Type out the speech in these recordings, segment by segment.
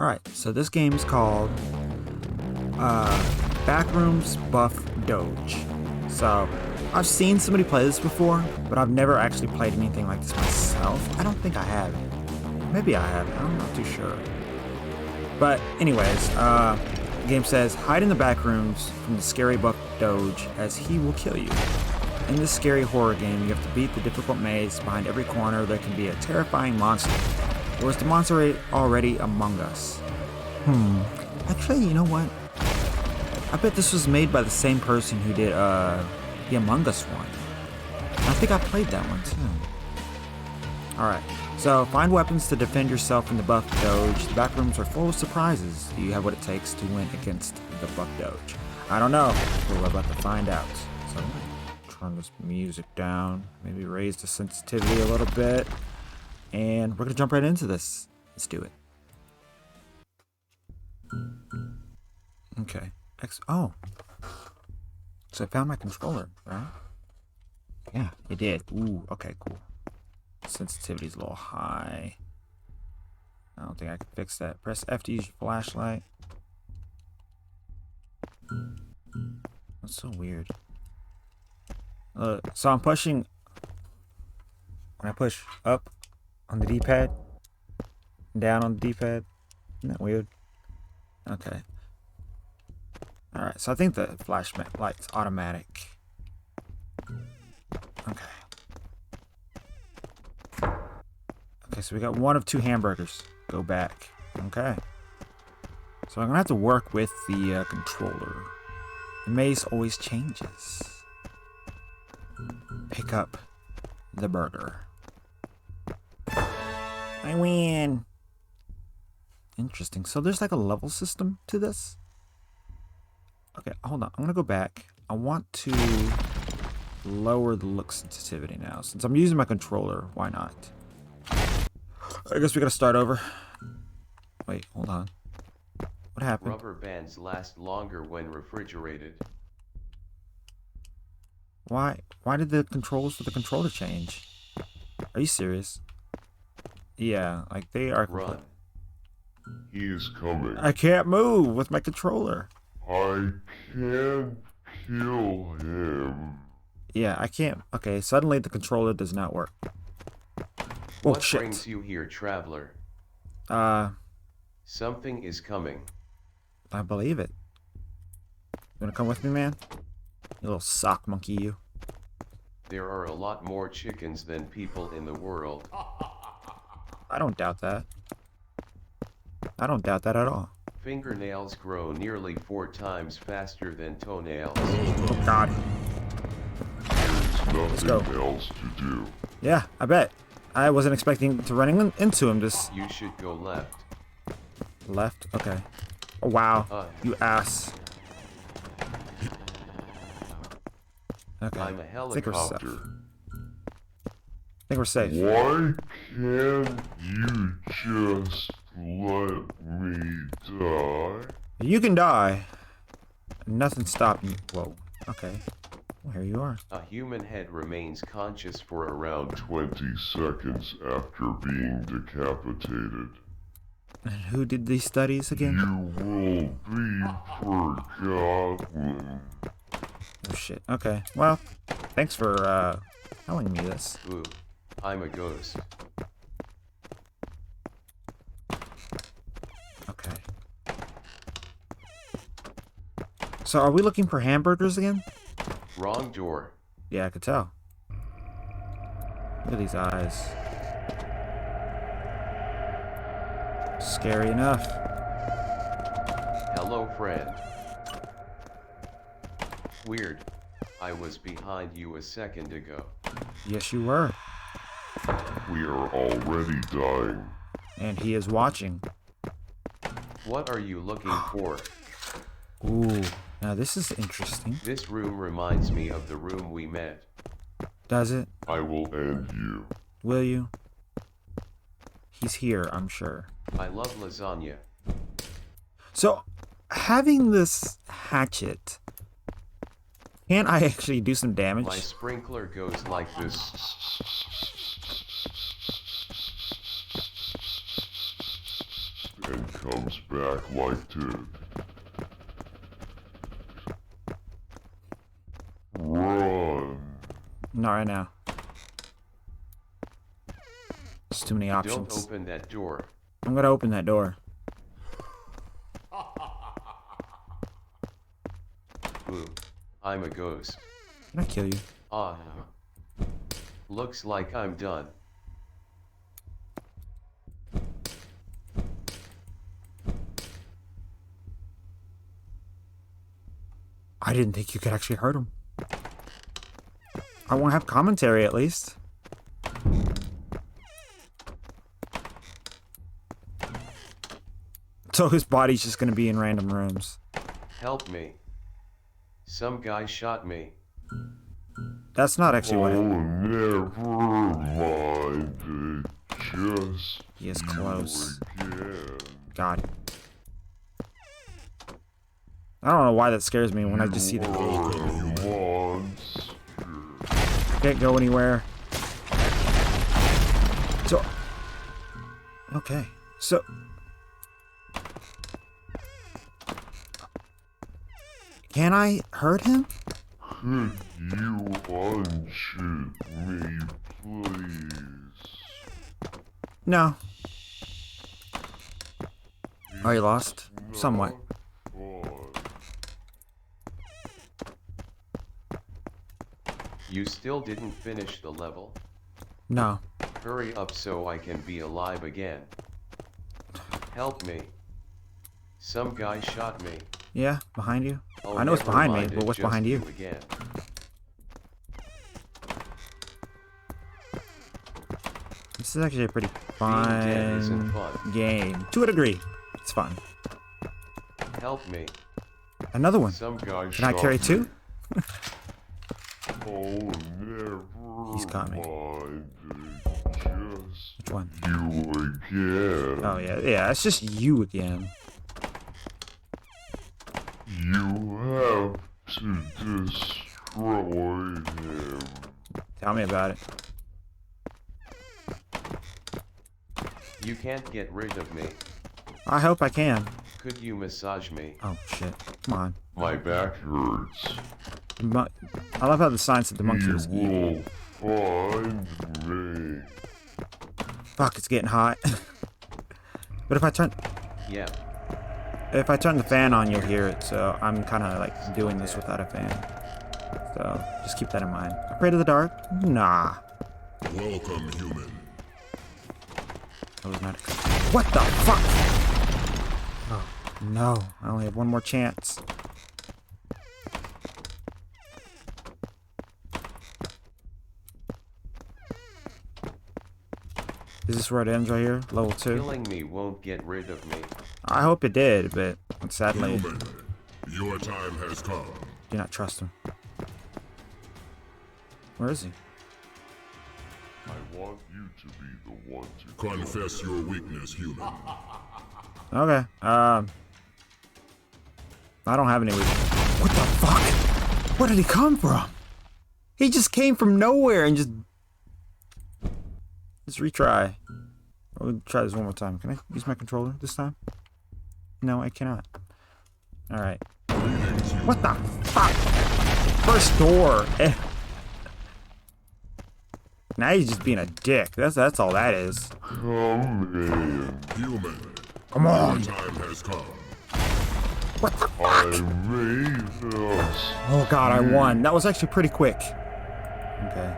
Alright, so this game is called Backrooms Buff Doge. So, I've seen somebody play this before, but I've never actually played anything like this myself. I don't think I have. Maybe I have. I'm not too sure. But anyways, the game says, hide in the back rooms from the scary Buff Doge as he will kill you. In this scary horror game, you have to beat the difficult maze. Behind every corner, there can be a terrifying monster. Or is the monster already among us? Actually, you know what? I bet this was made by the same person who did the Among Us one. I think I played that one too. Alright, so find weapons to defend yourself from the Buff Doge. The back rooms are full of surprises. Do you have what it takes to win against the Buff Doge? I don't know, but we're about to find out. So I'm gonna turn this music down, maybe raise the sensitivity a little bit, and we're gonna jump right into this. Let's do it. Okay. Oh. So I found my controller, right? Yeah, it did. Ooh, okay, cool. Sensitivity's a little high. I don't think I can fix that. Press F to use your flashlight. That's so weird. So I'm pushing. When I push up on the D-pad, down on the D-pad. Isn't that weird? Okay. Alright, so I think the flashlight's automatic. Okay. Okay, so we got one of two hamburgers. Go back. Okay. So I'm gonna have to work with the controller. The maze always changes. Pick up the burger. I win! Interesting. So there's like a level system to this? Okay, hold on. I'm gonna go back. I want to lower the look sensitivity now. Since I'm using my controller, why not? I guess we gotta start over. Wait, hold on. What happened? Rubber bands last longer when refrigerated. Why did the controls for the controller change? Are you serious? Yeah, like they are. Run. He is coming. I can't move with my controller. I can't kill him. Yeah, I can't. Okay, suddenly the controller does not work. Oh, What shit. brings you here, traveler? Something is coming. I believe it. You wanna come with me, man? You little sock monkey, you. There are a lot more chickens than people in the world. I don't doubt that. I don't doubt that at all. Fingernails grow nearly 4 times faster than toenails. Oh, God. There's go. nothing else to do. Yeah, I bet. I wasn't expecting to running into him. Just You should go left. left. Okay. Oh, wow. You ass. Okay. I'm a I think we're safe. Helicopter. I think we're safe. Why can't you just let me die? You can die. Nothing stopping you. Whoa. Okay. Well, here you are. A human head remains conscious for around 20 seconds after being decapitated. And who did these studies again? You will be forgotten. Oh shit. Okay. Well, thanks for telling me this. Ooh, I'm a ghost. Okay. So are we looking for hamburgers again? Wrong door. Yeah, I could tell. Look at these eyes. Scary enough. Hello, friend. Weird. I was behind you a second ago. Yes, you were. We are already dying. And he is watching. What are you looking for? Ooh. Now this is interesting. This room reminds me of the room we met. Does it? I will end you. Will you? He's here, I'm sure. I love lasagna. So, having this hatchet, can I actually do some damage? My sprinkler goes like this. and comes back like this. Run. Not right now. There's too many Don't options. open that door. I'm gonna open that door. Boo. I'm a ghost. Can I kill you? Ah. Looks like I'm done. I didn't think you could actually hurt him. I want to have commentary at least. So his body's just gonna be in random rooms. Help me. Some guy shot me. That's not actually what Oh, it, never mind. Just he is close. again. God. I don't know why that scares me when I just see the Monster. can't go anywhere. So okay. So can I hurt him? Could you unshoot me, please? No. Are you lost? Somewhat. You still didn't finish the level? No. Hurry up so I can be alive again. Help me. Some guy shot me. Yeah, behind you. Oh, I know it's never behind me, mind, but it's what's just behind you? Again. This is actually a pretty Being dead isn't fun fun. game. To a degree. It's fun. Help me. Another one. Some guy Can I carry two? Oh, never He's got me. mind. Just Which one? you again. Oh yeah, yeah, it's just you again. You have to destroy him. Tell me about it. You can't get rid of me. I hope I can. Could you massage me? Oh shit. Come on. My back hurts. I love how the sign said the monkey He was evil. will find me. Fuck, it's getting hot. But if I turn Yeah. the fan on, you'll hear it. So I'm kind of like doing this without a fan. So just keep that in mind. Afraid of the dark? Nah. Welcome, human. That was not. What the fuck? Oh no! I only have one more chance. Is this where it ends right here? Level 2? Killing me won't get rid of me. I hope it did, but sadly, Human, your time has come. do not trust him. Where is he? I want you to be the one to Confess your weakness, human. Okay. I don't have any weakness. What the fuck? Where did he come from? He just came from nowhere and just. Let's retry. We'll try this one more time. Can I use my controller this time? No, I cannot. Alright. What the fuck? First door. Now he's just being a dick. That's all that is. come in. Human, Come your on. time has come. What the I fuck? made us. Oh god, I won. That was actually pretty quick. Okay.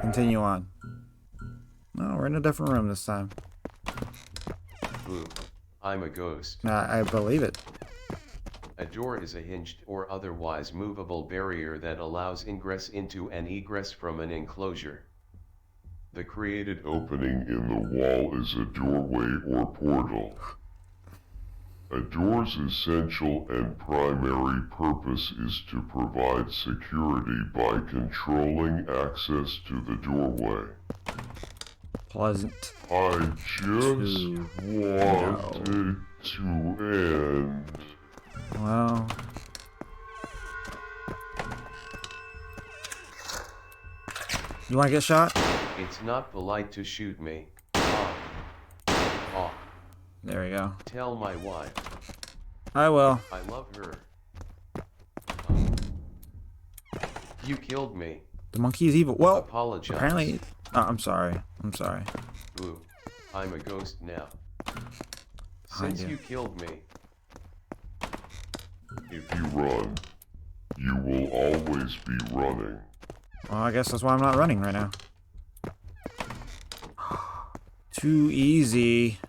Continue on. No, we're in a different room this time. Boo. I'm a ghost. I believe it. A door is a hinged or otherwise movable barrier that allows ingress into and egress from an enclosure. The created Opening in the wall is a doorway or portal. A door's essential and primary purpose is to provide security by controlling access to the doorway. Pleasant. I just want it to end. Well. You wanna get shot? It's not polite to shoot me. Ah. Ah. There we go. Tell my wife. I will. I love her. You killed me. The monkey is evil. Well, Apologize. apparently... I'm sorry. I'm sorry. Ooh, I'm a ghost now. Behind Since you. you killed me, If you run, you will always be running. Well, I guess that's why I'm not running right now. Too easy.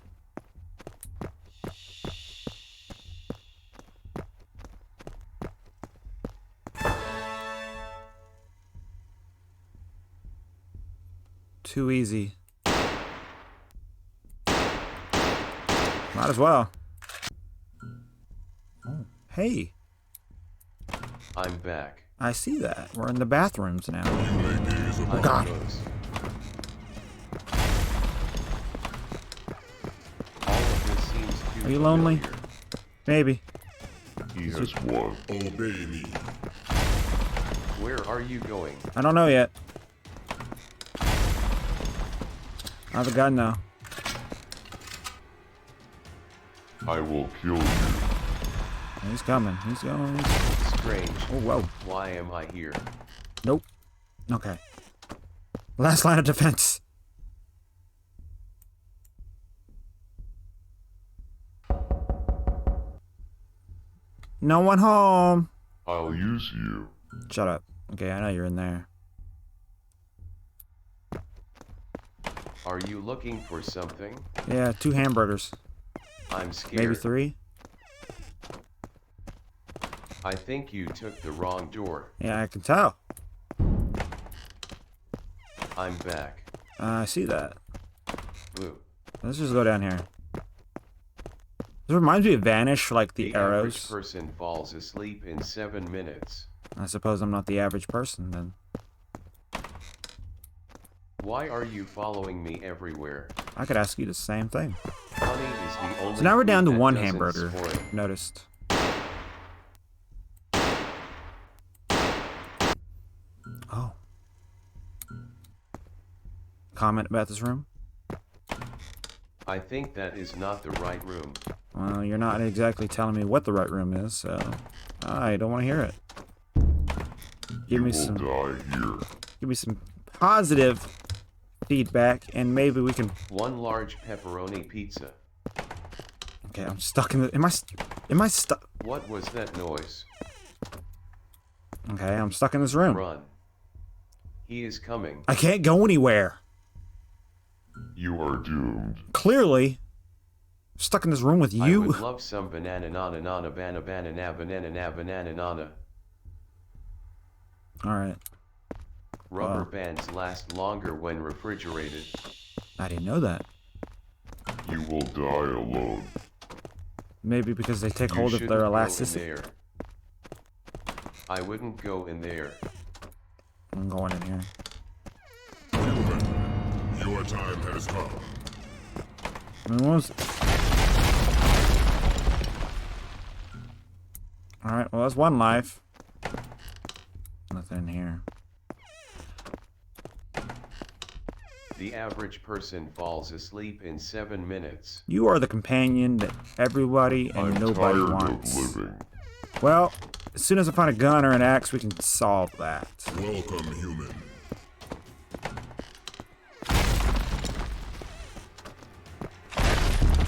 Too easy. Might as well. Oh, hey, I'm back. I see that. We're in the bathrooms now. You may gaze upon God. Ghost. All of this seems too Are you lonely? familiar. Maybe. He has won. Obey me. Where are you going? I don't know yet. I have a gun now. I will kill you. He's coming. He's going. Strange. Oh, whoa. Why am I here? Nope. Okay. Last line of defense. No one home. I'll use you. Shut up. Okay, I know you're in there. Are you looking for something? Yeah, 2 hamburgers. I'm scared. Maybe 3. I think you took the wrong door. Yeah, I can tell. I'm back. I see that. Blue. Let's just go down here. This reminds me of Vanish, like the Average arrows. person falls asleep in 7 minutes. I suppose I'm not the average person then. Why are you following me everywhere? I could ask you the same thing. Honey is the only So now we're down to food that 1 doesn't hamburger. spoil. Noticed. Oh. Comment about this room? I think that is not the right room. Well, you're not exactly telling me what the right room is, so I don't want to hear it. Give me You will some, die here. give me some positive feedback, and maybe we can. 1 large pepperoni pizza. Okay, I'm stuck in the. Am I stuck? What was that noise? Okay, I'm stuck in this room. Run. He is coming. I can't go anywhere. You are doomed. Clearly, I'm stuck in this room with I you. would love some banana nana nana banana banana banana na banana nana. All right, Rubber Wow. bands last longer when refrigerated. I didn't know that. You will die alone. Maybe because they take You hold of shouldn't their go in elasticity. there. I wouldn't go in there. I'm going in here. Your time has come. What was it? Alright, well, that's 1 life. Nothing in here. The average person falls asleep in 7 minutes. You are the companion that everybody and I'm nobody tired wants. of living. Well, as soon as I find a gun or an axe, we can solve that. Welcome, human.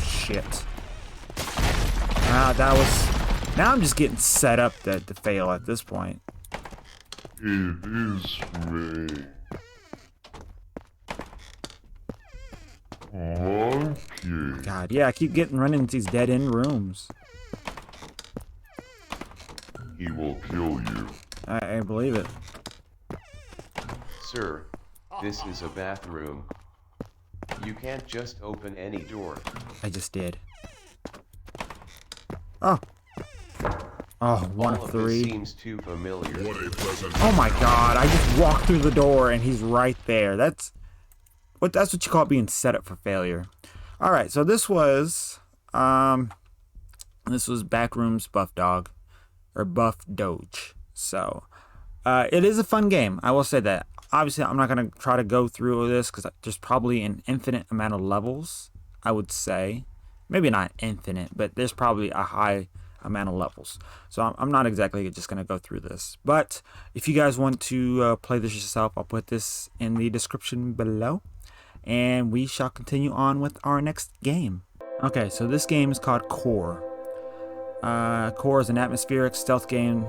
Shit. Ah, that was... Now I'm just getting set up to fail at this point. It is me. Monkey. God, yeah, I keep getting running into these dead-end rooms. He will kill you. I believe it. Sir, this is a bathroom. You can't just open any door. I just did. Oh. Oh, 1 All of of this 3. seems too familiar. What a pleasant. Oh my god, I just walked through the door and he's right there. That's what you call being set up for failure. Alright, so this was Backrooms Buff Dog. Or Buff Doge. So it is a fun game, I will say that. Obviously I'm not gonna try to go through this because there's probably an infinite amount of levels, I would say. maybe not infinite, but there's probably a high amount of levels. So I'm not exactly just going to go through this. But if you guys want to play this yourself, I'll put this in the description below. And we shall continue on with our next game. Okay, so this game is called Core. Core is an atmospheric stealth game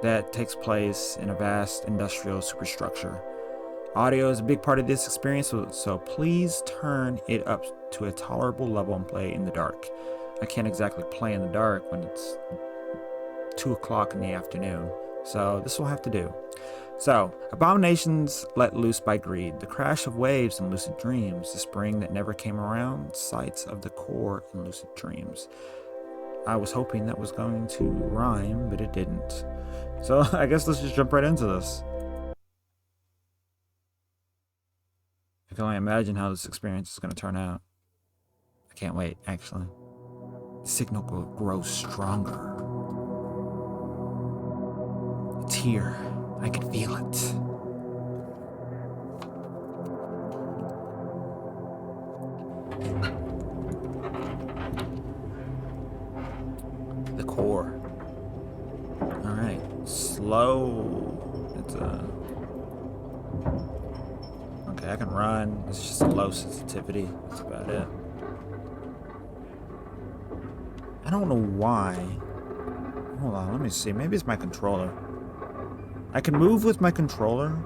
that takes place in a vast industrial superstructure. Audio is a big part of this experience, so please turn it up to a tolerable level and play in the dark. I can't exactly play in the dark when it's 2 o'clock in the afternoon, so this will have to do. So, abominations let loose by greed, the crash of waves in lucid dreams, the spring that never came around, sights of the core in lucid dreams. I was hoping that was going to rhyme, but it didn't. So I guess let's just jump right into this. I can only imagine how this experience is going to turn out. I can't wait, actually. The signal grows stronger. It's here. I can feel it. The core. Alright. Slow. It's okay, I can run. It's just a low sensitivity. That's about it. I don't know why. Hold on, let me see. Maybe it's my controller. I can move with my controller.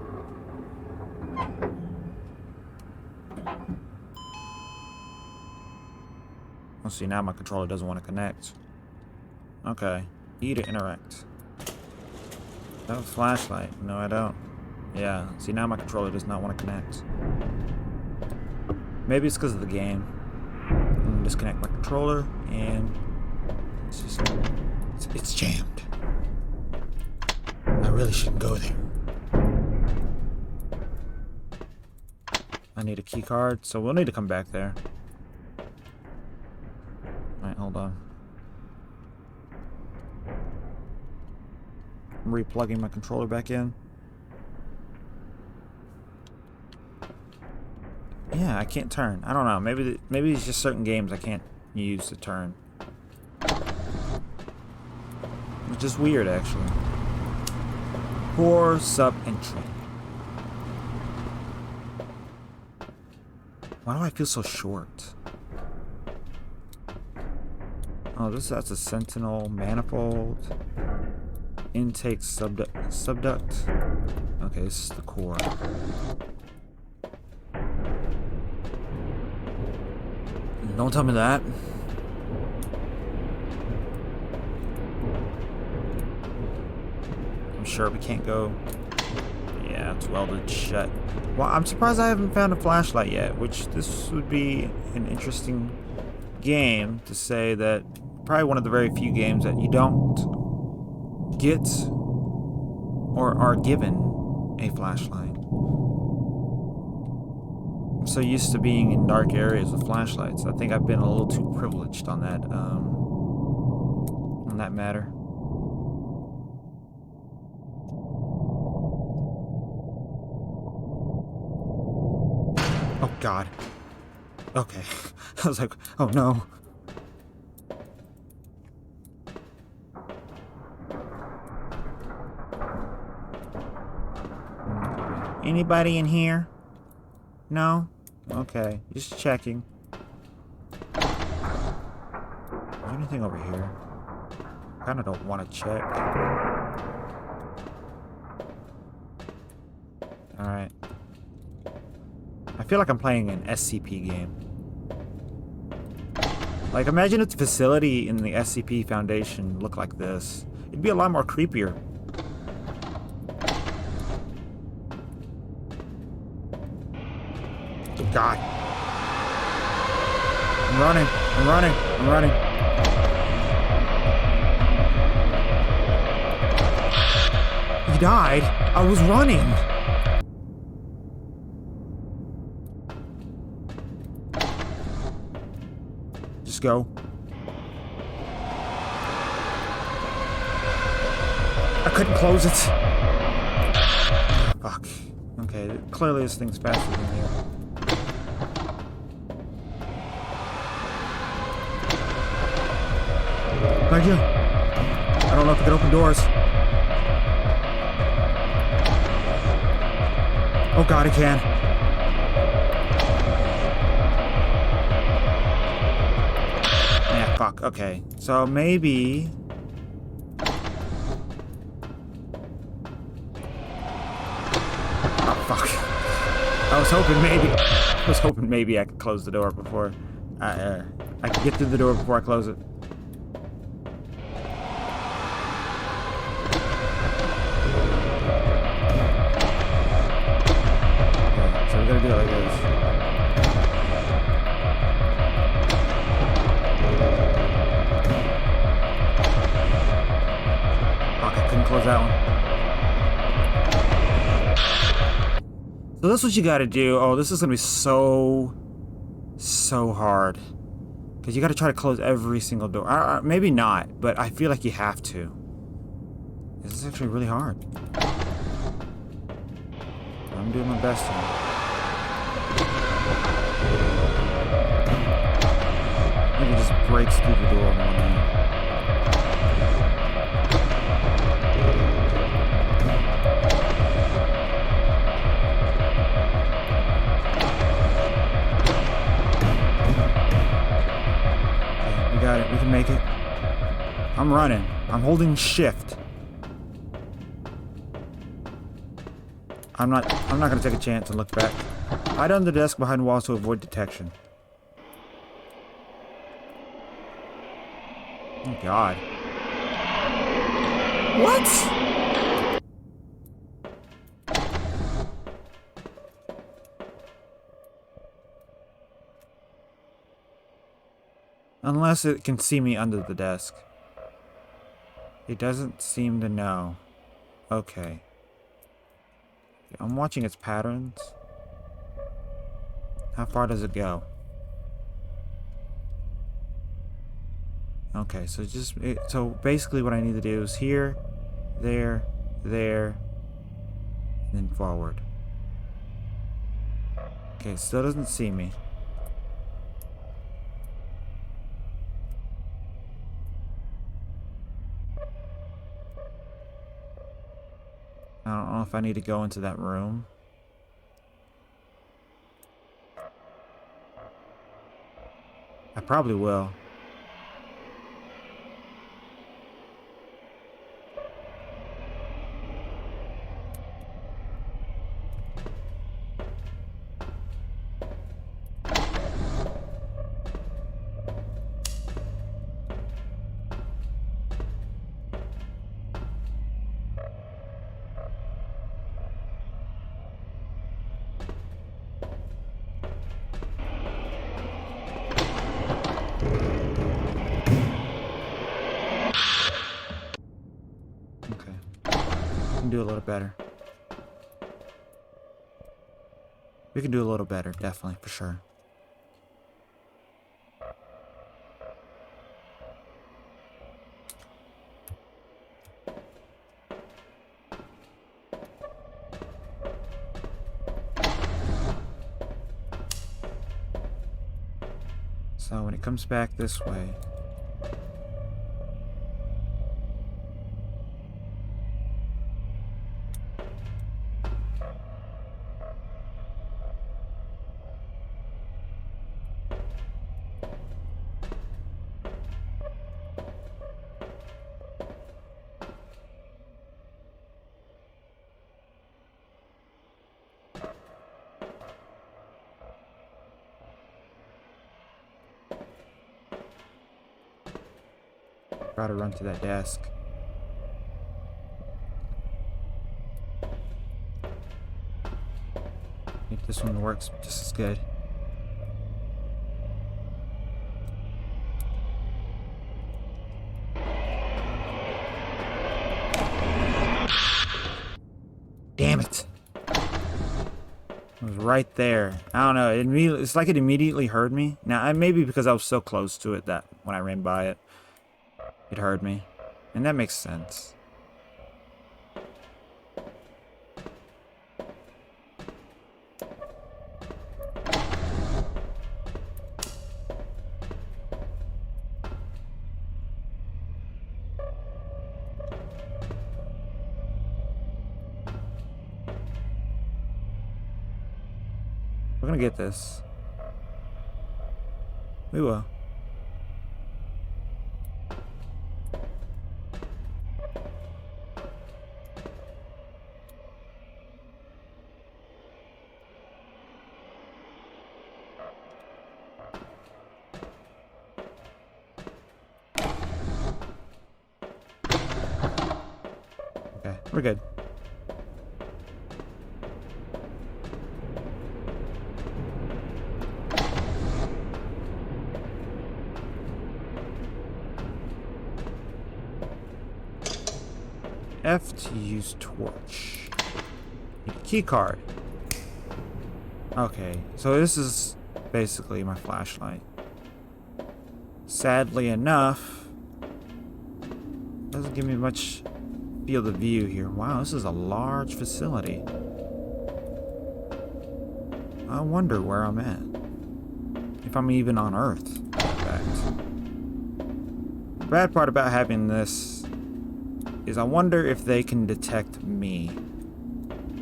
Let's see, now my controller doesn't want to connect. Okay. E to interact. That was flashlight. No, I don't. Yeah. See, now my controller does not want to connect. Maybe it's because of the game. I'm gonna disconnect my controller and it's just it's jammed. I really shouldn't go there. I need a key card, so we'll need to come back there. Alright, hold on. I'm replugging my controller back in. Yeah, I can't turn. I don't know. Maybe it's just certain games I can't use to turn. It's just weird, actually. Core sub-entry. Why do I feel so short? Oh, that's a sentinel manifold. Intake subduct. Okay, this is the core. Don't tell me that. I'm sure we can't go. Yeah, it's welded shut. Well, I'm surprised I haven't found a flashlight yet, which this would be an interesting game to say that probably one of the very few games that you don't get or are given a flashlight. I'm so used to being in dark areas with flashlights. I think I've been a little too privileged on that matter. Oh God. Okay. I was like, oh no. Anybody in here? No? Okay, just checking. Is there anything over here? I kinda don't want to check. Alright. I feel like I'm playing an SCP game. Like, imagine if the facility in the SCP Foundation looked like this. It'd be a lot more creepier. God. I'm running. I'm running. I'm running. He died. I was running. Just go. I couldn't close it. Fuck. Okay, clearly this thing's faster than you. Thank you. I don't know if I can open doors. Oh god, I can. Yeah, fuck. Okay. So maybe... Oh, fuck. I was hoping maybe I could close the door before... I could get through the door before I close it. Okay, so we gotta do it like this. Fuck, I couldn't close that one. So this is what you gotta do. Oh, this is gonna be so hard. Because you gotta try to close every single door. Maybe not, but I feel like you have to. This is actually really hard. I'm doing my best here. Maybe it just breaks through the door on one hand. We got it. We can make it. I'm running. I'm holding shift. I'm not gonna take a chance and look back. Hide under the desk behind walls to avoid detection. Oh god. What? Unless it can see me under the desk. It doesn't seem to know. Okay. I'm watching its patterns. How far does it go? Okay, so so basically what I need to do is here, there, and then forward. Okay, it still doesn't see me. I don't know if I need to go into that room. I probably will. Do a little better. We can do a little better, definitely, for sure. So when it comes back this way, try to run to that desk. I think this one works just as good. Damn it! It was right there. I don't know. It's like it immediately heard me. Now, maybe because I was so close to it that when I ran by it, it heard me. And that makes sense. gonna get this. We will. Okay, we're good. F to use torch. Need a key card. Okay, so this is basically my flashlight. Sadly enough, doesn't give me much field of view here. Wow, this is a large facility. I wonder where I'm at. If I'm even on Earth, in fact. The bad part about having this is I wonder if they can detect me.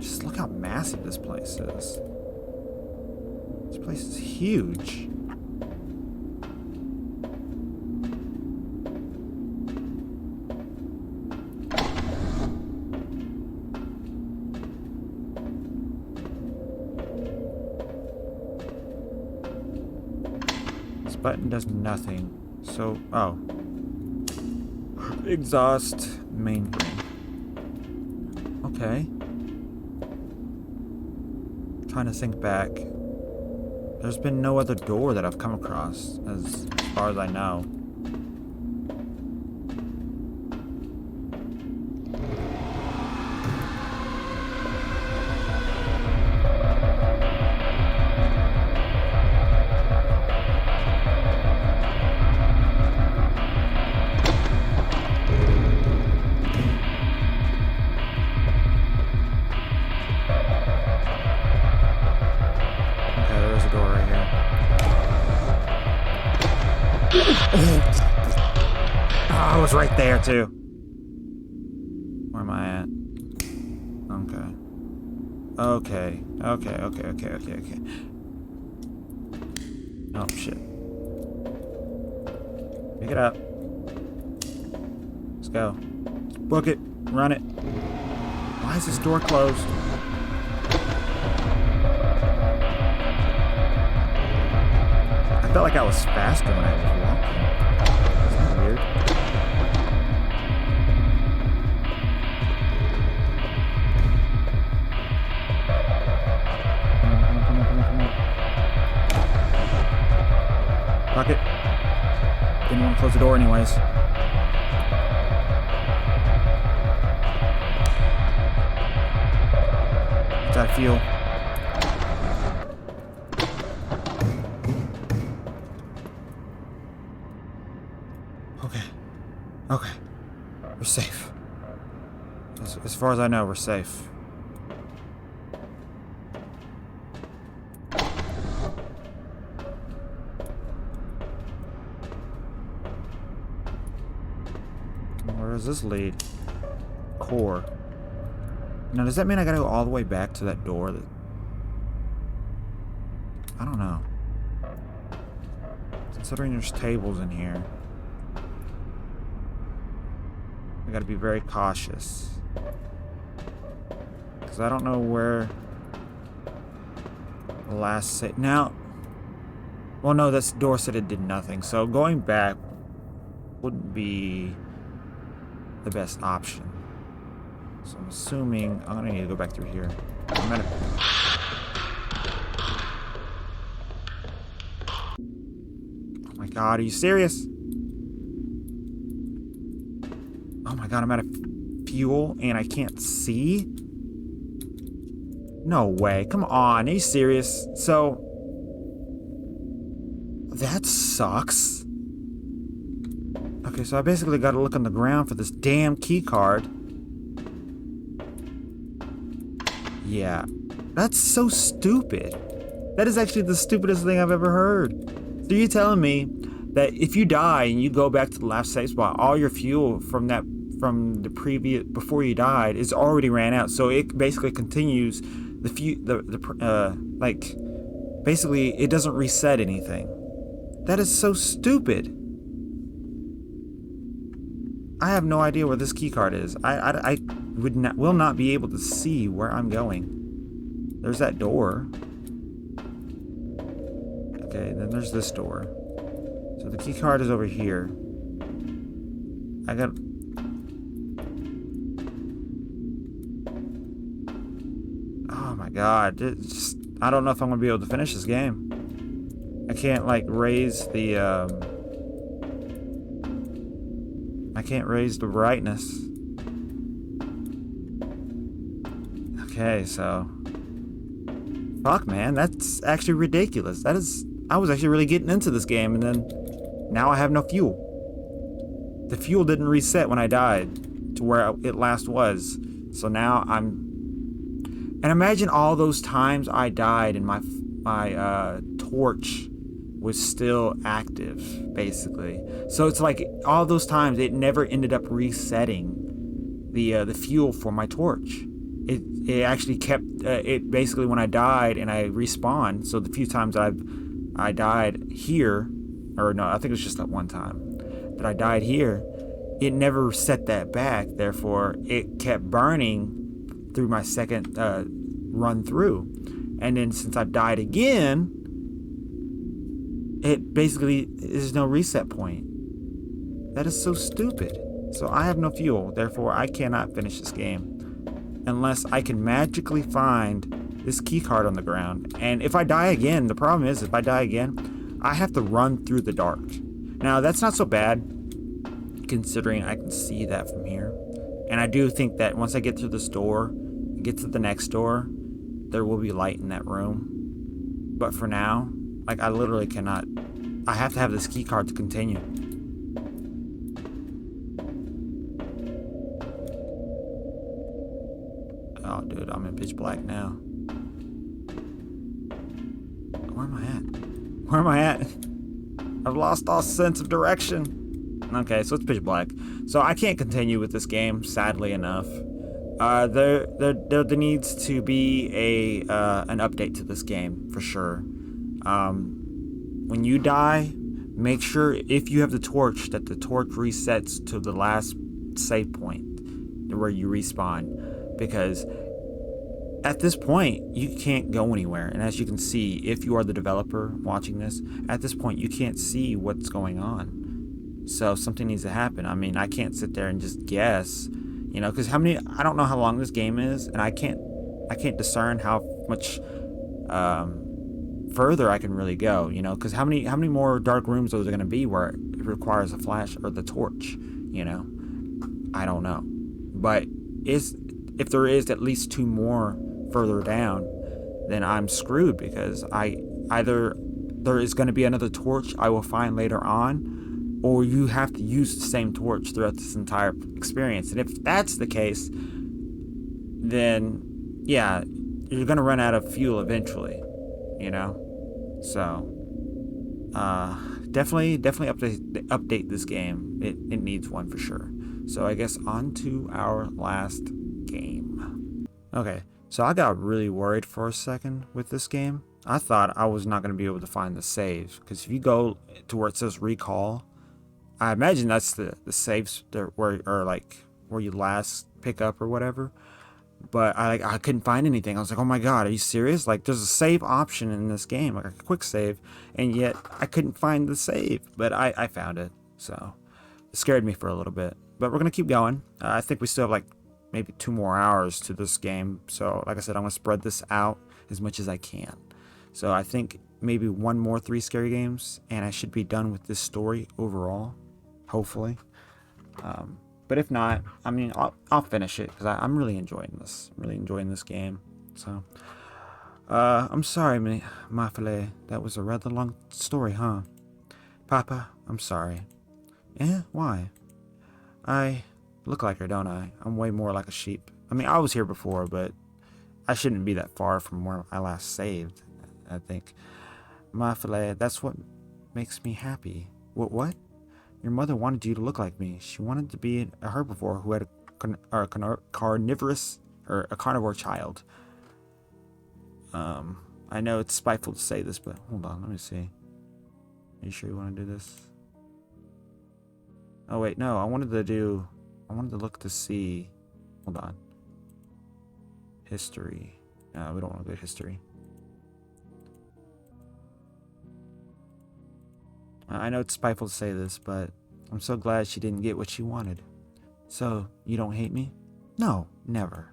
Just look how massive this place is. This place is huge. This button does nothing. So, oh. Exhaust mainframe. Okay. Trying to think back. There's been no other door that I've come across, as far as I know. Oh, I was right there too. Where am I at? Okay. Okay. Oh shit. Pick it up. Let's go. Book it. Run it. Why is this door closed? I felt like I was faster when I was walking. Isn't that weird? Come on. Fuck it. Didn't want to close the door anyways. What's that feel? Okay. We're safe. As far as I know, we're safe. Where does this lead? Core. Now, does that mean I gotta go all the way back to that door? I don't know. Considering there's tables in here, I gotta be very cautious. Because I don't know where the last now. Well, no, this door said it did nothing. So going back wouldn't be the best option. So I'm assuming I'm gonna need to go back through here. I'm gonna... Oh my god, are you serious? Oh my god, I'm out of fuel and I can't see? No way. Come on, are you serious? So... that sucks. Okay, so I basically gotta look on the ground for this damn key card. Yeah. That's so stupid. That is actually the stupidest thing I've ever heard. So you're telling me that if you die and you go back to the last save spot, all your fuel from the previous, before you died, is already ran out. So it basically continues the basically it doesn't reset anything. That is so stupid. I have no idea where this keycard is. I will not be able to see where I'm going. There's that door. Okay, then there's this door. So the keycard is over here. I got... Oh my god. I don't know if I'm going to be able to finish this game. I can't, like, raise the, I can't raise the brightness. Okay, so... Fuck, man. That's actually ridiculous. That is... I was actually really getting into this game, and then... Now I have no fuel. The fuel didn't reset when I died to where it last was. So now I'm... And imagine all those times I died and my torch was still active, basically. So it's like all those times it never ended up resetting the fuel for my torch. It actually kept it basically when I died and I respawned. So the few times that I died here, or no, I think it was just that one time that I died here, it never set that back. Therefore, it kept burning through my second run through. And then since I've died again, it basically is no reset point. That is so stupid. So I have no fuel, therefore I cannot finish this game unless I can magically find this key card on the ground. And if I die again, the problem is if I die again, I have to run through the dark. Now that's not so bad considering I can see that from here. And I do think that once I get through this door, get to the next door, there will be light in that room. But for now, like, I literally cannot. I have to have this key card to continue. Oh, dude, I'm in pitch black now. Where am I at? Where am I at? I've lost all sense of direction. Okay, so it's pitch black. So I can't continue with this game, sadly enough. There needs to be an update to this game for sure. When you die, make sure if you have the torch that the torch resets to the last save point where you respawn, because at this point you can't go anywhere. And as you can see, if you are the developer watching this, at this point you can't see what's going on. So something needs to happen. I mean, I can't sit there and just guess. You know, because I don't know how long this game is, and I can't discern how much further I can really go. You know, because how many more dark rooms are there going to be where it requires a flash or the torch? You know, I don't know, but if there is at least 2 more further down, then I'm screwed, because either there is going to be another torch I will find later on, or you have to use the same torch throughout this entire experience. And if that's the case, then yeah, you're gonna run out of fuel eventually, you know. So definitely update this game. It needs one for sure. So I guess on to our last game. Okay, so I got really worried for a second with this game. I thought I was not going to be able to find the save, because if you go to where it says recall, I imagine that's the saves where you last pick up or whatever. But I couldn't find anything. I was like, oh my god, are you serious? Like, there's a save option in this game, like a quick save, and yet I couldn't find the save. But I found it, so it scared me for a little bit. But we're gonna keep going. I think we still have like maybe 2 more hours to this game. So like I said, I'm gonna spread this out as much as I can. So I think maybe 1 more 3 scary games, and I should be done with this story overall. Hopefully. But if not, I mean, I'll finish it, because I'm really enjoying this. I'm really enjoying this game. So, I'm sorry, my filet. That was a rather long story, huh? Papa, I'm sorry. Eh? Why? I look like her, don't I? I'm way more like a sheep. I mean, I was here before, but I shouldn't be that far from where I last saved, I think. My filet, that's what makes me happy. What? Your mother wanted you to look like me. She wanted to be a herbivore who had a carnivore child. I know it's spiteful to say this, but hold on, let me see. Are you sure you want to do this? Oh wait, no, I wanted to look to see, hold on. History. No, we don't want to go to history. I know it's spiteful to say this, but I'm so glad she didn't get what she wanted. So, you don't hate me? No, never.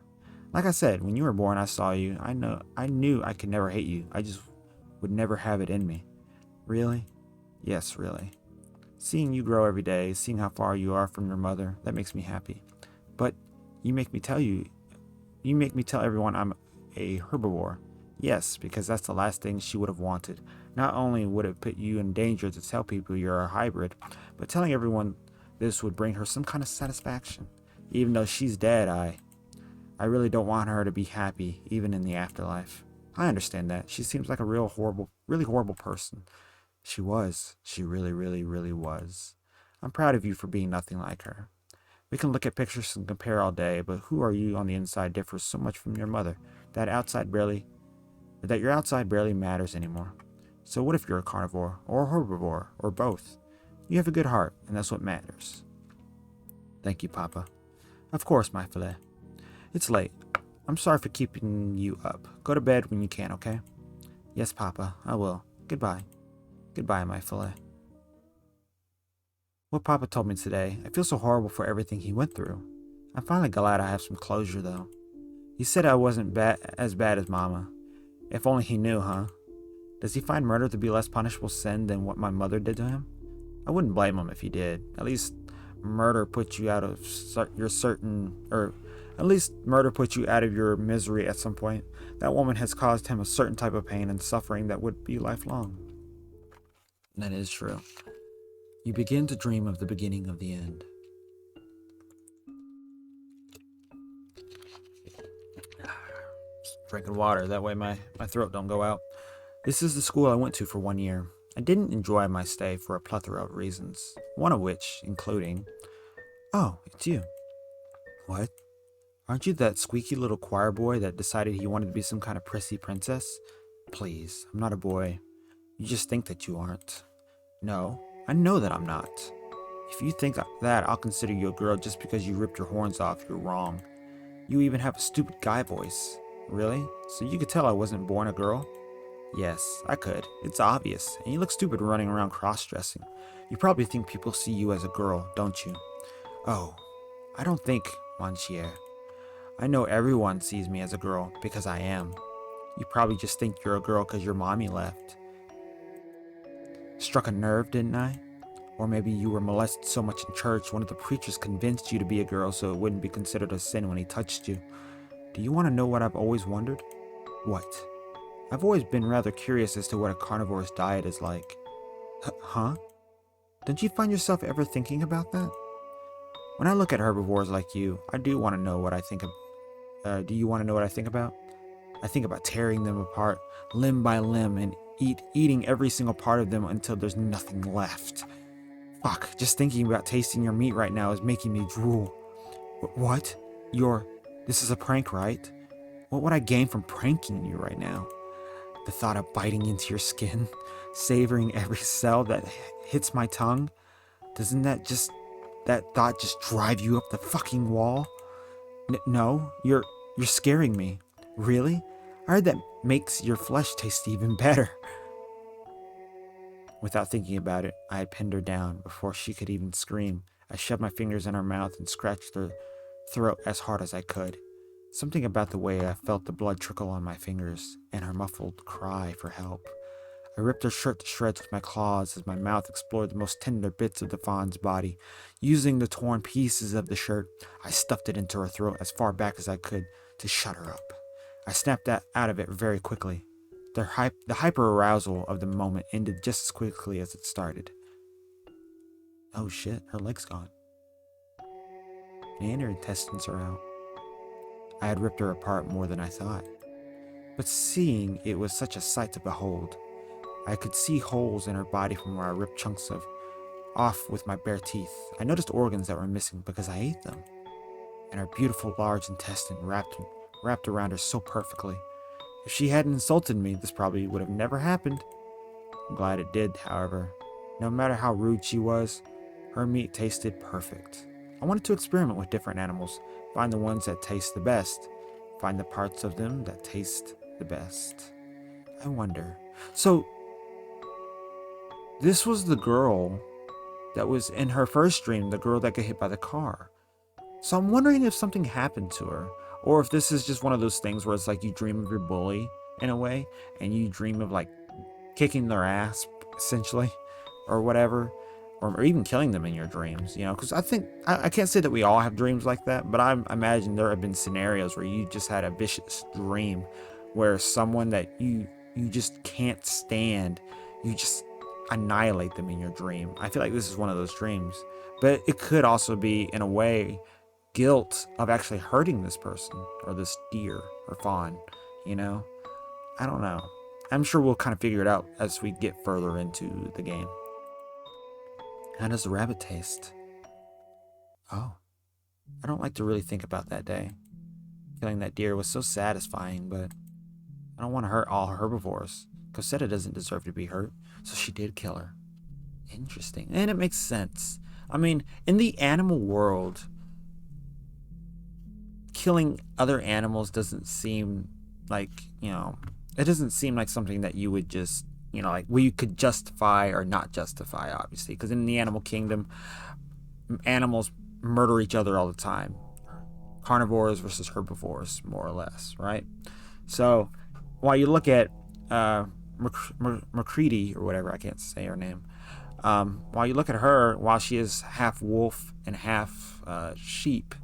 Like I said, when you were born, I saw you. I knew I could never hate you. I just would never have it in me. Really? Yes, really. Seeing you grow every day, seeing how far you are from your mother, that makes me happy. But you make me tell everyone I'm a herbivore. Yes, because that's the last thing she would have wanted. Not only would it put you in danger to tell people you're a hybrid, but telling everyone this would bring her some kind of satisfaction. Even though she's dead, I really don't want her to be happy, even in the afterlife. I understand that. She seems like a really horrible person. She was. She really, really, really was. I'm proud of you for being nothing like her. We can look at pictures and compare all day, but who are you on the inside differs so much from your mother that your outside barely matters anymore. So what if you're a carnivore, or a herbivore, or both? You have a good heart, and that's what matters. Thank you, Papa. Of course, my filet. It's late. I'm sorry for keeping you up. Go to bed when you can, okay? Yes, Papa, I will. Goodbye. Goodbye, my filet. What Papa told me today, I feel so horrible for everything he went through. I'm finally glad I have some closure, though. He said I wasn't as bad as Mama. If only he knew, huh? Does he find murder to be less punishable sin than what my mother did to him? I wouldn't blame him if he did. At least murder puts you out of your misery at some point. That woman has caused him a certain type of pain and suffering that would be lifelong. That is true. You begin to dream of the beginning of the end. Drinking water, that way my throat don't go out. This is the school I went to for 1 year. I didn't enjoy my stay for a plethora of reasons, one of which including... Oh, it's you. What? Aren't you that squeaky little choir boy that decided he wanted to be some kind of prissy princess? Please, I'm not a boy. You just think that you aren't. No, I know that I'm not. If you think that, I'll consider you a girl just because you ripped your horns off. You're wrong. You even have a stupid guy voice. Really? So you could tell I wasn't born a girl? Yes, I could. It's obvious. And you look stupid running around cross-dressing. You probably think people see you as a girl, don't you? Oh, I don't think, Monsieur. I know everyone sees me as a girl because I am. You probably just think you're a girl because your mommy left. Struck a nerve, didn't I? Or maybe you were molested so much in church, one of the preachers convinced you to be a girl so it wouldn't be considered a sin when he touched you. Do you want to know what I've always wondered? What? I've always been rather curious as to what a carnivore's diet is like. Huh? Don't you find yourself ever thinking about that? When I look at herbivores like you, I do want to know what I think of. Do you want to know what I think about? I think about tearing them apart, limb by limb, and eating every single part of them until there's nothing left. Fuck, just thinking about tasting your meat right now is making me drool. What? This is a prank, right? What would I gain from pranking you right now? The thought of biting into your skin, savoring every cell that hits my tongue, doesn't that thought just drive you up the fucking wall? No, you're scaring me. Really? I heard that makes your flesh taste even better. Without thinking about it, I had pinned her down before she could even scream. I shoved my fingers in her mouth and scratched her throat as hard as I could. Something about the way I felt the blood trickle on my fingers and her muffled cry for help. I ripped her shirt to shreds with my claws as my mouth explored the most tender bits of the fawn's body. Using the torn pieces of the shirt, I stuffed it into her throat as far back as I could to shut her up. I snapped that out of it very quickly. The hyper-arousal of the moment ended just as quickly as it started. Oh shit, her leg's gone. And her intestines are out. I had ripped her apart more than I thought. But seeing it was such a sight to behold. I could see holes in her body from where I ripped chunks off with my bare teeth. I noticed organs that were missing because I ate them. And her beautiful large intestine wrapped around her so perfectly. If she hadn't insulted me, this probably would have never happened. I'm glad it did, however. No matter how rude she was, her meat tasted perfect. I wanted to experiment with different animals, find the ones that taste the best, find the parts of them that taste the best. I wonder. So, this was the girl that was in her first dream, the girl that got hit by the car. So I'm wondering if something happened to her, or if this is just one of those things where it's like you dream of your bully in a way, and you dream of like kicking their ass, essentially, or whatever, or even killing them in your dreams, you know? Because I think, I can't say that we all have dreams like that, but I imagine there have been scenarios where you just had a vicious dream where someone that you just can't stand, you just annihilate them in your dream. I feel like this is one of those dreams. But it could also be, in a way, guilt of actually hurting this person or this deer or fawn, you know? I don't know. I'm sure we'll kind of figure it out as we get further into the game. How does the rabbit taste? Oh, I don't like to really think about that day. Killing that deer was so satisfying, but I don't want to hurt all herbivores. Cosetta doesn't deserve to be hurt, so she did kill her. Interesting. And it makes sense. I mean, in the animal world, killing other animals doesn't seem like, you know, it doesn't seem like something that you would just, you know, like, where you could justify or not justify, obviously. Because in the animal kingdom, animals murder each other all the time. Carnivores versus herbivores, more or less, right? So, while you look at Macready, or whatever, I can't say her name, while you look at her, while she is half wolf and half sheep,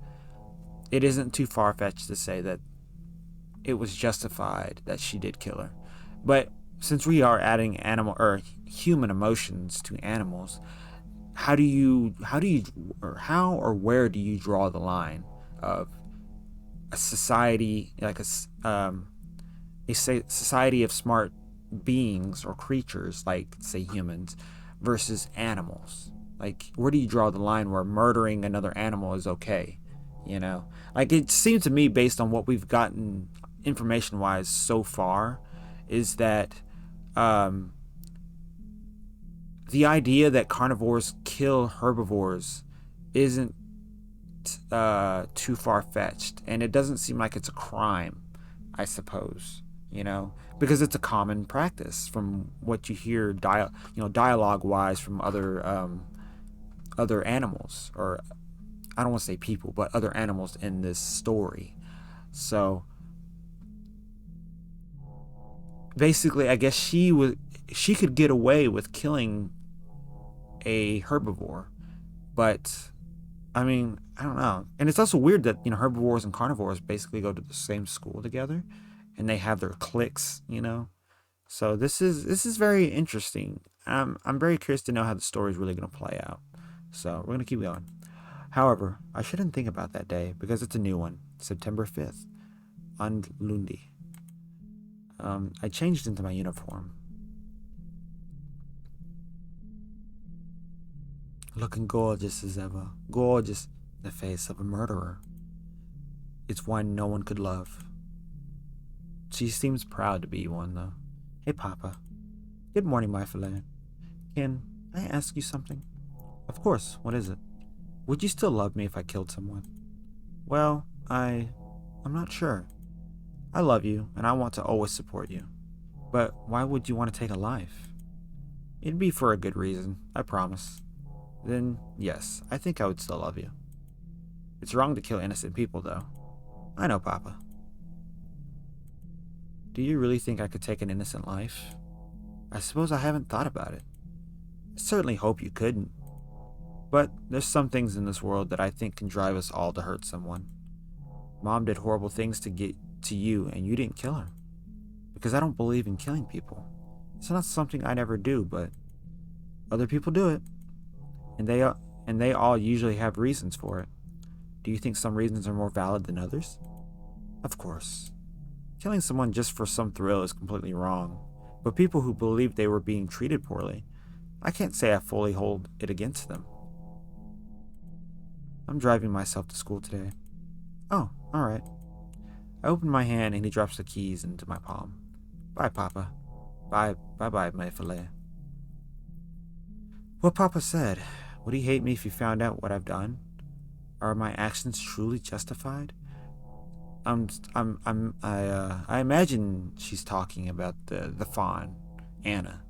it isn't too far-fetched to say that it was justified that she did kill her. But since we are adding animal or human emotions to animals, how or where do you draw the line of a society, like a society of smart beings or creatures, like, say, humans, versus animals? Like, where do you draw the line where murdering another animal is okay? You know, like, it seems to me, based on what we've gotten information wise so far, is that the idea that carnivores kill herbivores isn't too far-fetched, and it doesn't seem like it's a crime, I suppose, you know, because it's a common practice from what you hear dialogue wise from other animals, or I don't want to say people, but other animals in this story. So basically, I guess she could get away with killing a herbivore, but I mean, I don't know. And it's also weird that, you know, herbivores and carnivores basically go to the same school together, and they have their cliques, you know. So this is very interesting. I'm very curious to know how the story is really going to play out. So we're going to keep going. However, I shouldn't think about that day because it's a new one, September 5th, on Lundi. I changed into my uniform. Looking gorgeous as ever. Gorgeous. The face of a murderer. It's one no one could love. She seems proud to be one, though. Hey, Papa. Good morning, my filet. Can I ask you something? Of course. What is it? Would you still love me if I killed someone? Well, I'm not sure. I love you, and I want to always support you. But why would you want to take a life? It'd be for a good reason, I promise. Then, yes, I think I would still love you. It's wrong to kill innocent people, though. I know, Papa. Do you really think I could take an innocent life? I suppose I haven't thought about it. I certainly hope you couldn't. But there's some things in this world that I think can drive us all to hurt someone. Mom did horrible things to get to you, and you didn't kill her. Because I don't believe in killing people. It's not something I'd ever do, but other people do it. And they all usually have reasons for it. Do you think some reasons are more valid than others? Of course. Killing someone just for some thrill is completely wrong. But people who believe they were being treated poorly, I can't say I fully hold it against them. I'm driving myself to school today. Oh, alright. I open my hand and he drops the keys into my palm. Bye, Papa. Bye, my filet. What Papa said. Would he hate me if he found out what I've done? Are my actions truly justified? I imagine she's talking about the fawn, Anna.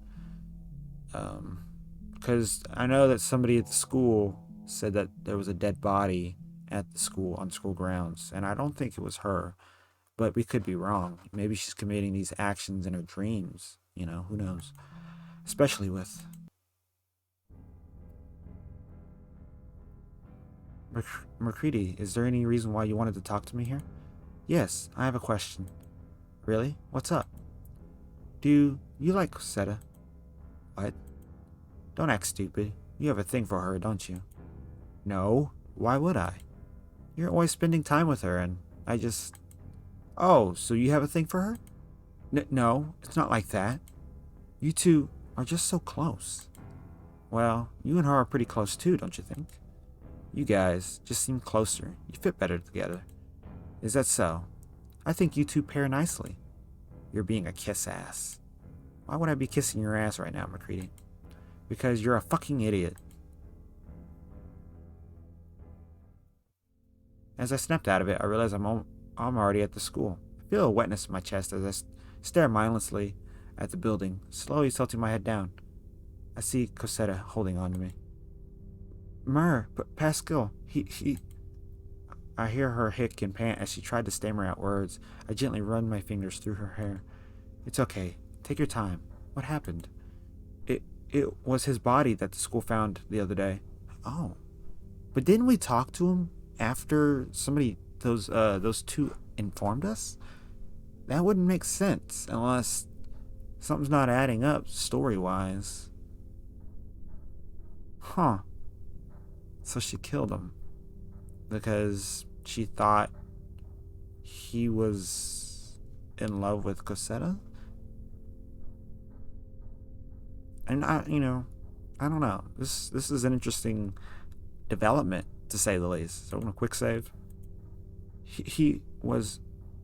Because I know that somebody at the school said that there was a dead body at the school, on school grounds, and I don't think it was her, but we could be wrong. Maybe she's committing these actions in her dreams, who knows? Especially with... McCready, is there any reason why you wanted to talk to me here? Yes, I have a question. Really? What's up? Do you like Cosetta? What? Don't act stupid. You have a thing for her, don't you? No. Why would I? You're always spending time with her, and I just... Oh, so you have a thing for her? No, it's not like that. You two are just so close. Well, you and her are pretty close too, don't you think? You guys just seem closer. You fit better together. Is that so? I think you two pair nicely. You're being a kiss ass. Why would I be kissing your ass right now, McCready? Because you're a fucking idiot. As I snapped out of it, I realized I'm already at the school. I feel a wetness in my chest as I stare mindlessly at the building, slowly tilting my head down. I see Cosetta holding on to me. Pascal, he... I hear her hick and pant as she tried to stammer out words. I gently run my fingers through her hair. It's okay. Take your time. What happened? It was his body that the school found the other day. Oh. But didn't we talk to him after those two informed us? That wouldn't make sense unless something's not adding up story-wise. Huh. So she killed him because she thought he was in love with Cosetta? And I don't know. This is an interesting development, to say the least. So I'm gonna quick save. He was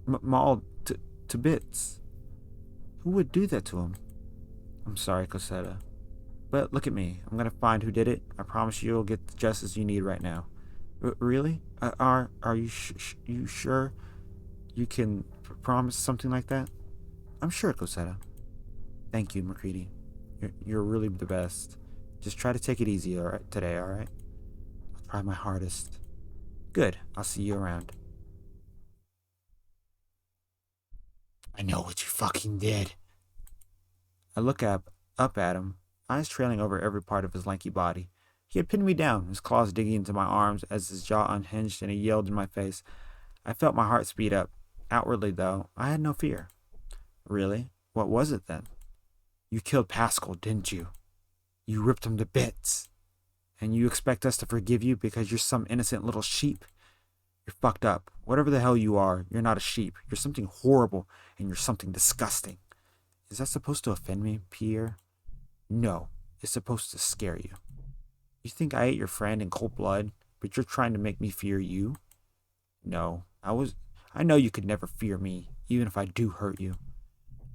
mauled to bits. Who would do that to him? I'm sorry, Cosetta. But look at me. I'm gonna find who did it. I promise you'll get the justice you need right now. Really? Are you you sure you can promise something like that? I'm sure, Cosetta. Thank you, McCready. You're really the best. Just try to take it easy today, all right? I'll try my hardest. Good. I'll see you around. I know what you fucking did. I look up at him, eyes trailing over every part of his lanky body. He had pinned me down, his claws digging into my arms as his jaw unhinged and he yelled in my face. I felt my heart speed up. Outwardly, though, I had no fear. Really? What was it then? You killed Pascal, didn't you? You ripped him to bits. And you expect us to forgive you because you're some innocent little sheep? You're fucked up. Whatever the hell you are, you're not a sheep. You're something horrible, and you're something disgusting. Is that supposed to offend me, Pierre? No, it's supposed to scare you. You think I ate your friend in cold blood, but you're trying to make me fear you? No, I know you could never fear me, even if I do hurt you.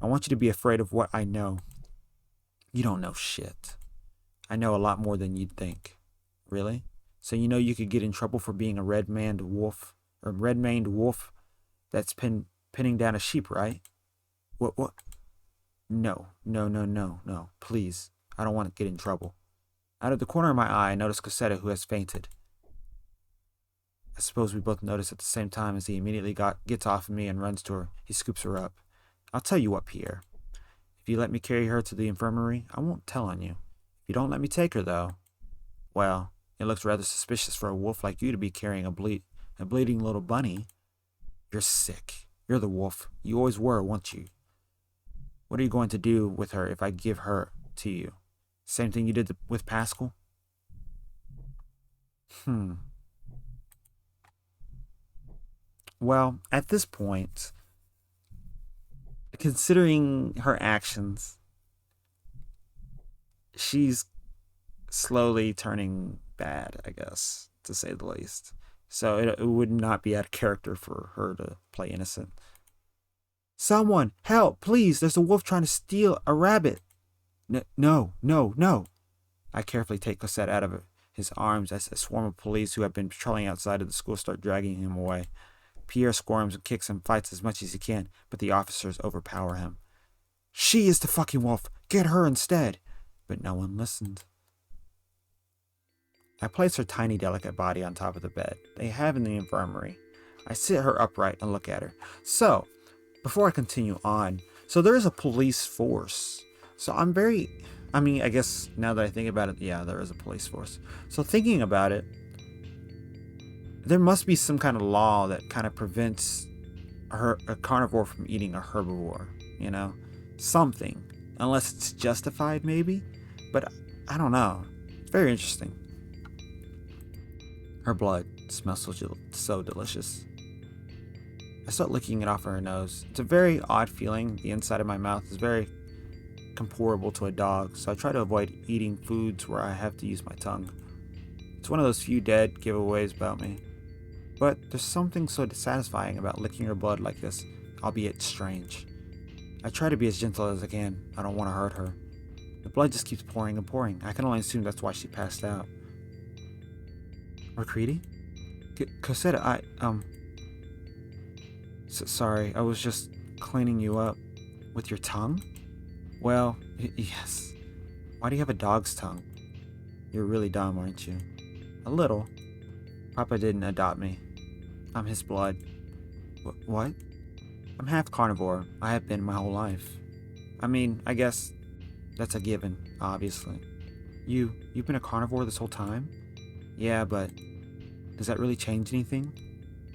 I want you to be afraid of what I know. You don't know shit. I know a lot more than you'd think. Really? So you know you could get in trouble for being a red-maned wolf that's pinning down a sheep, right? What? No. Please. I don't want to get in trouble. Out of the corner of my eye, I notice Cosetta, who has fainted. I suppose we both notice at the same time as he immediately gets off of me and runs to her. He scoops her up. I'll tell you what, Pierre. If you let me carry her to the infirmary, I won't tell on you. If you don't let me take her, though, well, it looks rather suspicious for a wolf like you to be carrying a bleeding little bunny. You're sick. You're the wolf. You always were, weren't you? What are you going to do with her if I give her to you? Same thing you did with Pascal? Well, at this point, considering her actions, she's slowly turning bad, I guess, to say the least. So it would not be out of character for her to play innocent. Someone, help, please, there's a wolf trying to steal a rabbit. No. I carefully take Cosette out of his arms as a swarm of police who have been patrolling outside of the school start dragging him away. Pierre squirms and kicks and fights as much as he can, but the officers overpower him. She is the fucking wolf. Get her instead. But no one listened. I place her tiny, delicate body on top of the bed they have in the infirmary. I sit her upright and look at her. So, before I continue on, so there is a police force. So I guess now that I think about it, yeah, there is a police force. So thinking about it, there must be some kind of law that kind of prevents a carnivore from eating a herbivore, you know? Something. Unless it's justified, maybe? But I don't know. It's very interesting. Her blood smells so delicious. I start licking it off her nose. It's a very odd feeling. The inside of my mouth is very comparable to a dog, so I try to avoid eating foods where I have to use my tongue. It's one of those few dead giveaways about me. But there's something so dissatisfying about licking her blood like this, albeit strange. I try to be as gentle as I can. I don't want to hurt her. The blood just keeps pouring and pouring. I can only assume that's why she passed out. Macready? Cosetta, sorry, I was just cleaning you up. With your tongue? Well, yes. Why do you have a dog's tongue? You're really dumb, aren't you? A little. Papa didn't adopt me. I'm his blood. What? I'm half carnivore. I have been my whole life. I mean, I guess that's a given, obviously. You've been a carnivore this whole time? Yeah, but does that really change anything?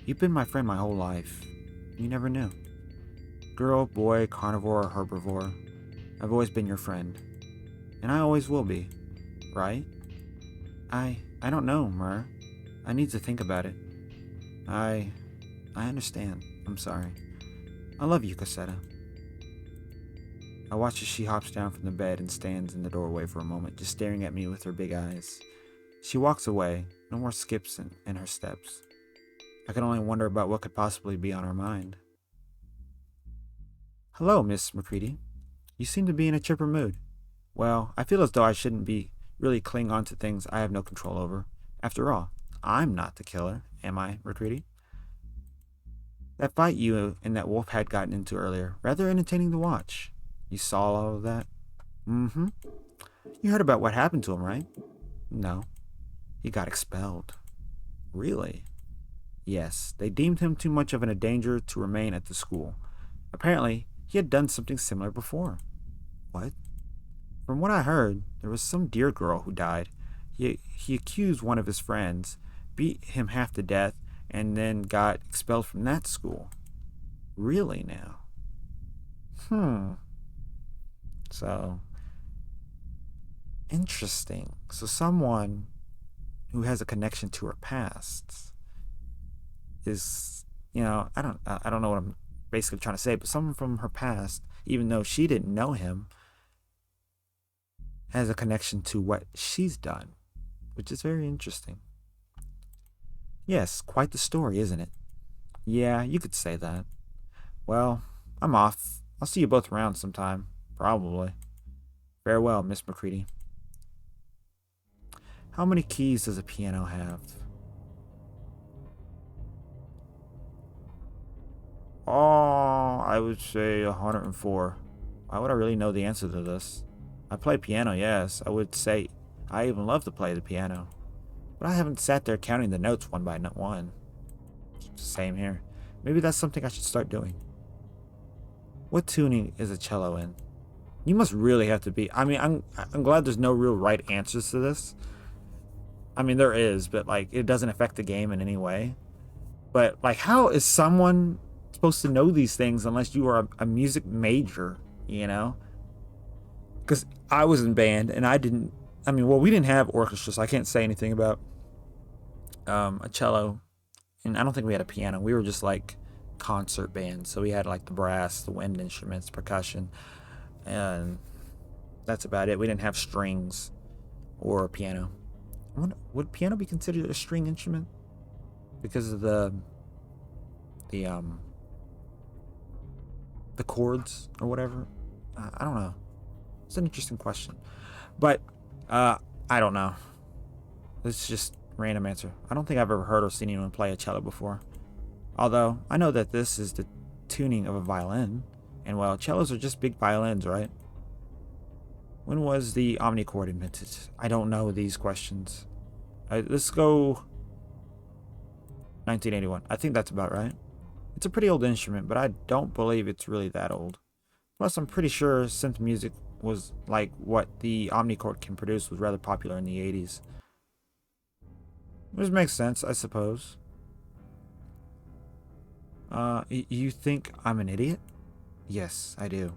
You've been my friend my whole life. You never knew. Girl, boy, carnivore, or herbivore. I've always been your friend. And I always will be. Right? I don't know, Mur. I need to think about it. I understand. I'm sorry. I love you, Cosetta. I watch as she hops down from the bed and stands in the doorway for a moment, just staring at me with her big eyes. She walks away, no more skips in her steps. I can only wonder about what could possibly be on her mind. Hello, Miss Macready. You seem to be in a chipper mood. Well, I feel as though I shouldn't be really clinging on to things I have no control over. After all, I'm not the killer, am I, Macready? That fight you and that wolf had gotten into earlier, rather entertaining to watch. You saw all of that? Mm-hmm. You heard about what happened to him, right? No. He got expelled. Really? Yes, they deemed him too much of a danger to remain at the school. Apparently, he had done something similar before. What? From what I heard, there was some dear girl who died. He accused one of his friends, beat him half to death, and then got expelled from that school. Really now? So, interesting. So someone who has a connection to her past is, I don't know what I'm basically trying to say, but someone from her past, even though she didn't know him, has a connection to what she's done, which is very interesting. Yes, quite the story, isn't it? Yeah, you could say that. Well, I'm off. I'll see you both around sometime. Probably. Farewell, Miss Macready. How many keys does a piano have? Oh, I would say 104. Why would I really know the answer to this? I play piano, yes. I would say I even love to play the piano. But I haven't sat there counting the notes one by one. Same here. Maybe that's something I should start doing. What tuning is a cello in? You must really have to be... I mean, I'm glad there's no real right answers to this. I mean, there is, but, it doesn't affect the game in any way. But, how is someone supposed to know these things unless you are a music major, Because I was in band, and I didn't... we didn't have orchestra, so I can't say anything about a cello. And I don't think we had a piano. We were just, concert band. So we had, the brass, the wind instruments, percussion. And that's about it. We didn't have strings or a piano. Would piano be considered a string instrument? Because of the chords or whatever? I don't know. It's an interesting question. But I don't know. It's just random answer. I don't think I've ever heard or seen anyone play a cello before. Although I know that this is the tuning of a violin, and well, cellos are just big violins, right? When was the omnichord invented? I don't know these questions. Let's go 1981. I think that's about right. It's a pretty old instrument, but I don't believe it's really that old. Plus, I'm pretty sure synth music was like what the omnichord can produce was rather popular in the 80s. Which makes sense, I suppose. You think I'm an idiot? Yes, I do.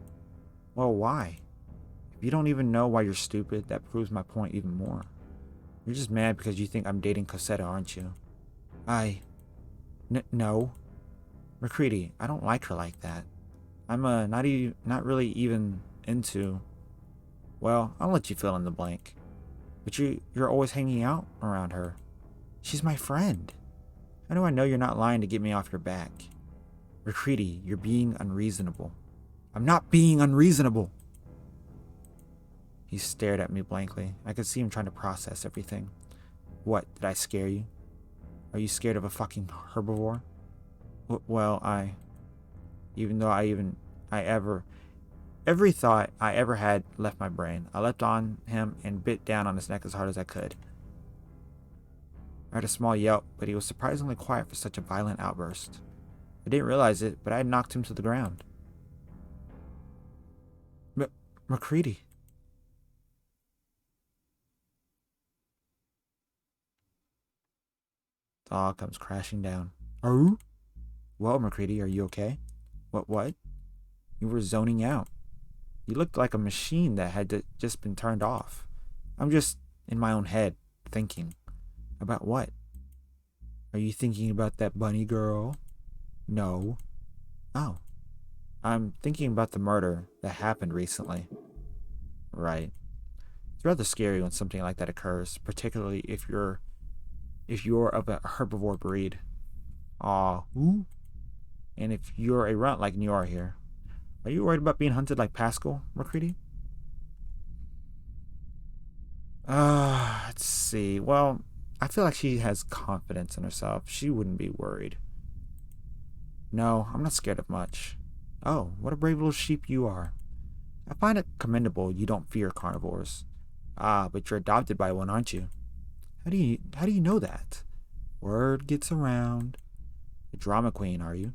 Well, why? If you don't even know why you're stupid, that proves my point even more. You're just mad because you think I'm dating Cosetta, aren't you? No. McCready, I don't like her like that. I'm not really even into... Well, I'll let you fill in the blank. But you're always hanging out around her. She's my friend. How do I know you're not lying to get me off your back? McCready, you're being unreasonable. I'm not being unreasonable. He stared at me blankly. I could see him trying to process everything. What, did I scare you? Are you scared of a fucking herbivore? Well, every thought I ever had left my brain. I leapt on him and bit down on his neck as hard as I could. I heard a small yelp, but he was surprisingly quiet for such a violent outburst. I didn't realize it, but I had knocked him to the ground. McCready. The all comes crashing down. Oh? Well, McCready, are you okay? What? You were zoning out. You looked like a machine that had just been turned off. I'm just in my own head, thinking. About what? Are you thinking about that bunny girl? No. Oh. I'm thinking about the murder that happened recently. Right. It's rather scary when something like that occurs, particularly if you're of a herbivore breed. Aw, who? And if you're a runt like you are here. Are you worried about being hunted like Pascal, McCready? Let's see. Well, I feel like she has confidence in herself. She wouldn't be worried. No, I'm not scared of much. Oh, what a brave little sheep you are. I find it commendable you don't fear carnivores. Ah, but you're adopted by one, aren't you? How do you know that? Word gets around. A drama queen, are you?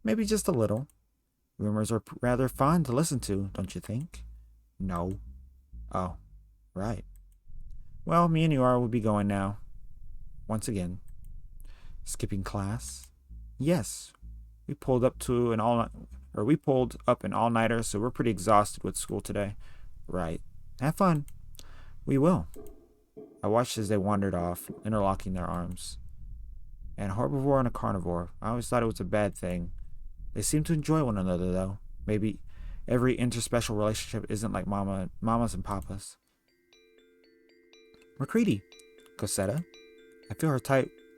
Maybe just a little. Rumors are rather fun to listen to, don't you think? No. Oh, right. Well, me and Yura will be going now. Once again. Skipping class? Yes. We pulled up an all-nighter, so we're pretty exhausted with school today. Right. Have fun. We will. I watched as they wandered off, interlocking their arms. An herbivore and a carnivore. I always thought it was a bad thing. They seem to enjoy one another, though. Maybe every interspecial relationship isn't like mamas and papas. McCready. Cosetta. I feel her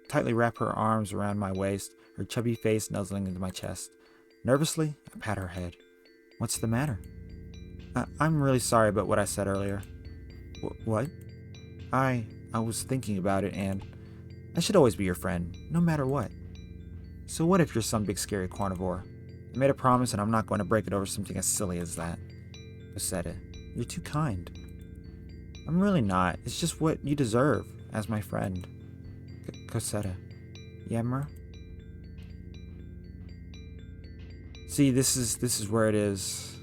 tightly wrap her arms around my waist, her chubby face nuzzling into my chest. Nervously, I pat her head. What's the matter? I'm really sorry about what I said earlier. What? I was thinking about it, and I should always be your friend, no matter what. So what if you're some big scary carnivore? I made a promise, and I'm not going to break it over something as silly as that. Cosetta, you're too kind. I'm really not. It's just what you deserve, as my friend. Cosetta. Yammer? See, this is where it is.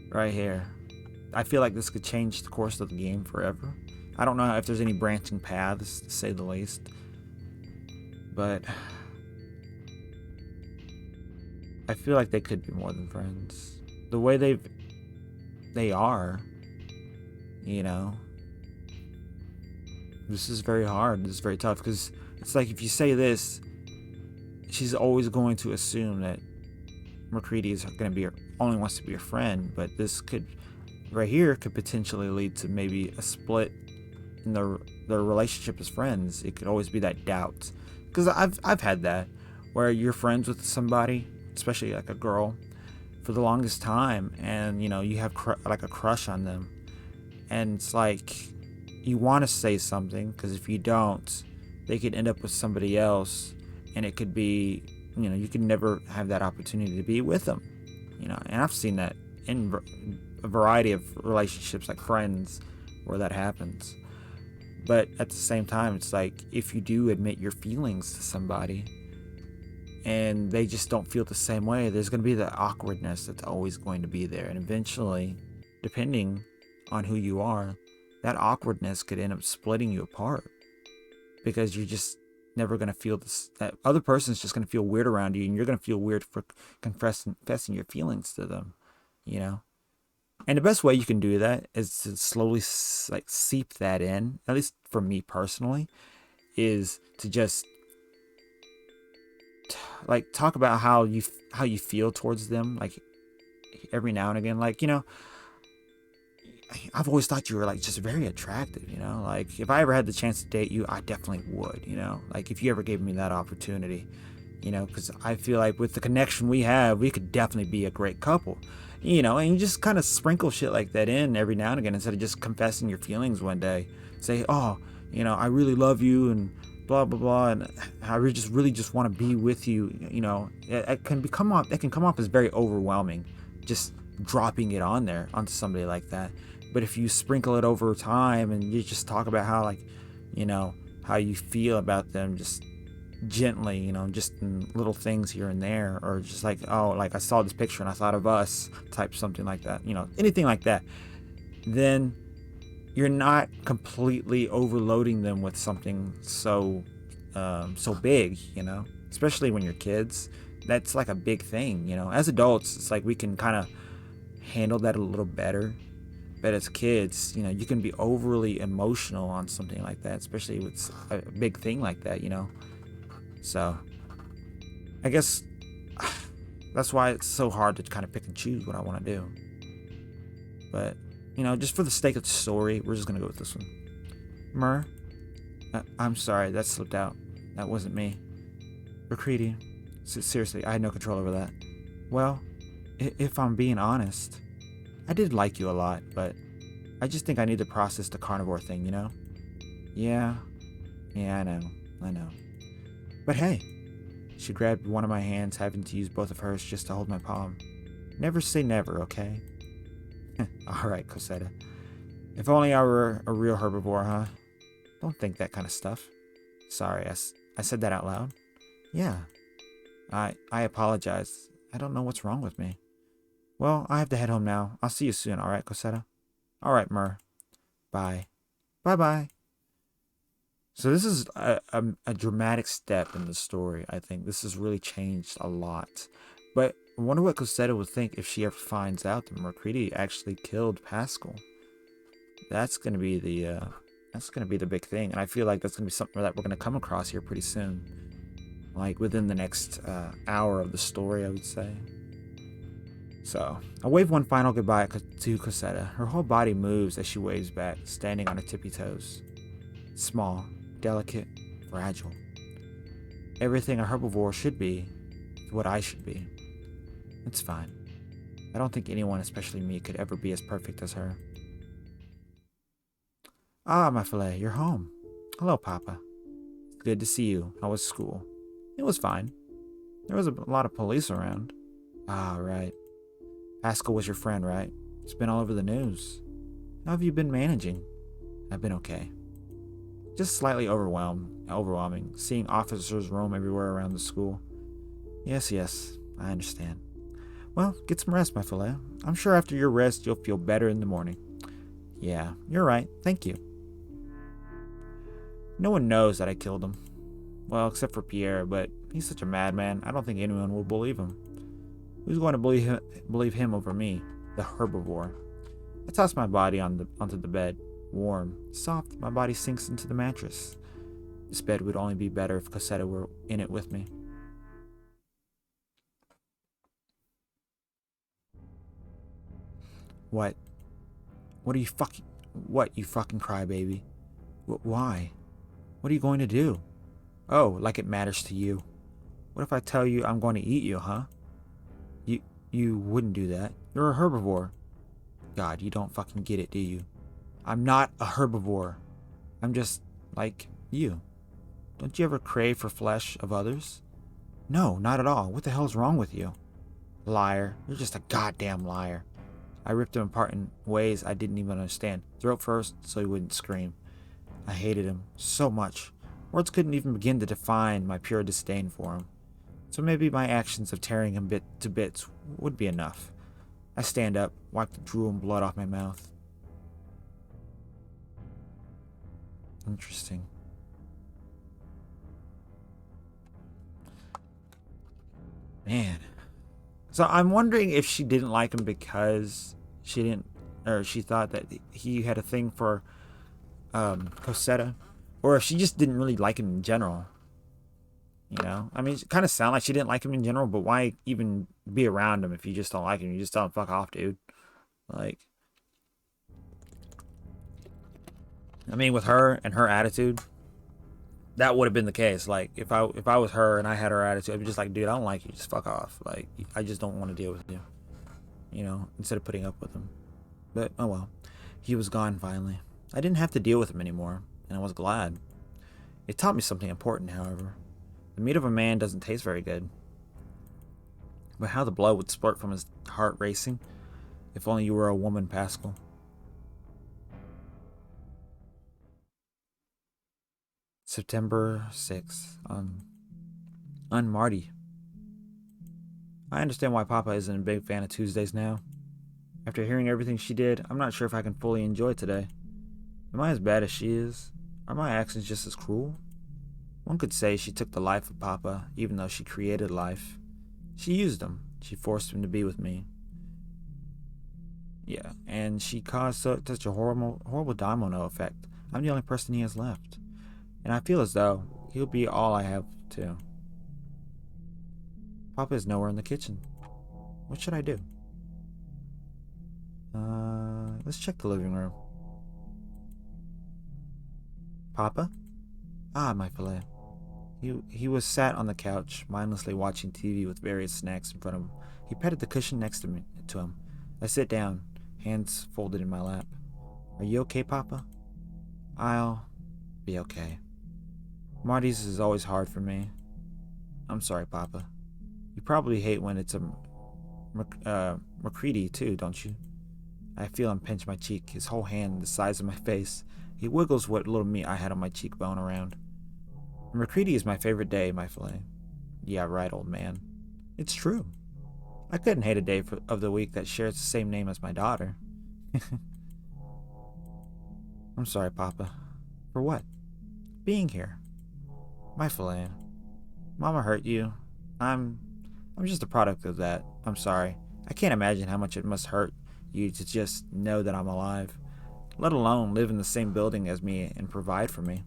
Right here. I feel like this could change the course of the game forever. I don't know if there's any branching paths, to say the least. But I feel like they could be more than friends. The way they are, you know. This is very hard. This is very tough because it's like if you say this, she's always going to assume that McCready is going to be only wants to be a friend. But this could, right here, could potentially lead to maybe a split in their relationship as friends. It could always be that doubt. because I've had that, where you're friends with somebody, especially like a girl, for the longest time, and you know you have like a crush on them, and it's like you want to say something because if you don't, they could end up with somebody else, and it could be, you know, you could never have that opportunity to be with them, you know. And I've seen that in a variety of relationships, like friends, where that happens. But at the same time, it's like if you do admit your feelings to somebody and they just don't feel the same way, there's going to be the awkwardness that's always going to be there. And eventually, depending on who you are, that awkwardness could end up splitting you apart, because you're just never going to feel this. That other person's just going to feel weird around you, and you're going to feel weird for confessing your feelings to them, you know? And the best way you can do that is to slowly like seep that in, at least for me personally, is to just like talk about how you feel towards them, like every now and again. Like, you know, I've always thought you were like just very attractive, you know, like if I ever had the chance to date you, I definitely would, you know, like if you ever gave me that opportunity, you know, because I feel like with the connection we have, we could definitely be a great couple, you know. And you just kind of sprinkle shit like that in every now and again, instead of just confessing your feelings one day. Say, oh, you know, I really love you and blah blah blah, and I really just want to be with you, you know. It can come off as very overwhelming, just dropping it on there onto somebody like that. But if you sprinkle it over time and you just talk about how, like, you know, how you feel about them, just gently, you know, just in little things here and there, or just like, oh, like I saw this picture and I thought of us, type something like that, you know, anything like that, then you're not completely overloading them with something so big, you know, especially when you're kids. That's like a big thing, you know. As adults, it's like we can kind of handle that a little better. But as kids, you know, you can be overly emotional on something like that, especially with a big thing like that, you know. So I guess that's why it's so hard to kind of pick and choose what I want to do. But, you know, just for the sake of the story, we're just going to go with this one. Myrrh, I'm sorry, that slipped out. That wasn't me. McCready, seriously, I had no control over that. Well, if I'm being honest, I did like you a lot, but I just think I need to process the carnivore thing, you know? Yeah, I know. But hey, she grabbed one of my hands, having to use both of hers just to hold my palm. Never say never, okay? Alright, Cosetta. If only I were a real herbivore, huh? Don't think that kind of stuff. Sorry, I said that out loud. Yeah. I apologize. I don't know what's wrong with me. Well, I have to head home now. I'll see you soon, alright, Cosetta? Alright, Myrrh. Bye. Bye-bye. So this is a dramatic step in the story, I think. This has really changed a lot. But I wonder what Cosetta would think if she ever finds out that McCready actually killed Pascal. That's gonna be the big thing, and I feel like that's gonna be something that we're gonna come across here pretty soon, like within the next hour of the story, I would say. So I wave one final goodbye to Cosetta. Her whole body moves as she waves back, standing on her tippy toes. Small, delicate, fragile. Everything a herbivore should be is what I should be. It's fine. I don't think anyone, especially me, could ever be as perfect as her. Ah, my filet, you're home. Hello, Papa. Good to see you. How was school? It was fine. There was a lot of police around. Ah, right. Pascal was your friend, right? It's been all over the news. How have you been managing? I've been okay. Just slightly overwhelming, seeing officers roam everywhere around the school. Yes, I understand. Well, get some rest, my filet. I'm sure after your rest, you'll feel better in the morning. Yeah, you're right. Thank you. No one knows that I killed him. Well, except for Pierre, but he's such a madman, I don't think anyone will believe him. Who's going to believe him over me, the herbivore? I toss my body onto the bed. Warm, soft, my body sinks into the mattress. This bed would only be better if Cosetta were in it with me. What? What, you fucking crybaby? Why? What are you going to do? Oh, like it matters to you. What if I tell you I'm going to eat you, huh? You wouldn't do that. You're a herbivore. God, you don't fucking get it, do you? I'm not a herbivore. I'm just like you. Don't you ever crave for flesh of others? No, not at all. What the hell's wrong with you? Liar. You're just a goddamn liar. I ripped him apart in ways I didn't even understand. Throat first, so he wouldn't scream. I hated him so much. Words couldn't even begin to define my pure disdain for him. So maybe my actions of tearing him to bits would be enough. I stand up, wipe the drool and blood off my mouth. Interesting. Man. So I'm wondering if she didn't like him because she thought that he had a thing for Cosetta, or if she just didn't really like him in general. You know, I mean, it kind of sounded like she didn't like him in general, but why even be around him if you just don't like him? You just tell him, fuck off, dude. Like, I mean, with her and her attitude, that would have been the case. Like, if I was her and I had her attitude, I'd be just like, dude, I don't like you. Just fuck off. Like, I just don't want to deal with you. You know, instead of putting up with him. But, oh well. He was gone finally. I didn't have to deal with him anymore, and I was glad. It taught me something important, however. The meat of a man doesn't taste very good. But how the blood would spurt from his heart racing. If only you were a woman, Pascal. September 6th. On Marty. I understand why Papa isn't a big fan of Tuesdays now. After hearing everything she did, I'm not sure if I can fully enjoy today. Am I as bad as she is? Are my actions just as cruel? One could say she took the life of Papa, even though she created life. She used him. She forced him to be with me. Yeah, and she caused such a horrible domino effect. I'm the only person he has left. And I feel as though he'll be all I have, too. Papa is nowhere in the kitchen. What should I do? Let's check the living room. Papa? Ah, my filet. He was sat on the couch, mindlessly watching TV with various snacks in front of him. He petted the cushion next to him. I sit down, hands folded in my lap. Are you okay, Papa? I'll be okay. Marty's is always hard for me. I'm sorry, Papa. You probably hate when it's a McCready too, don't you? I feel him pinch my cheek, his whole hand the size of my face. He wiggles what little meat I had on my cheekbone around. McCready is my favorite day, my filet. Yeah, right, old man. It's true. I couldn't hate a day of the week that shares the same name as my daughter. I'm sorry, Papa. For what? Being here. My filet. Mama hurt you. I'm just a product of that. I'm sorry. I can't imagine how much it must hurt you to just know that I'm alive, let alone live in the same building as me and provide for me.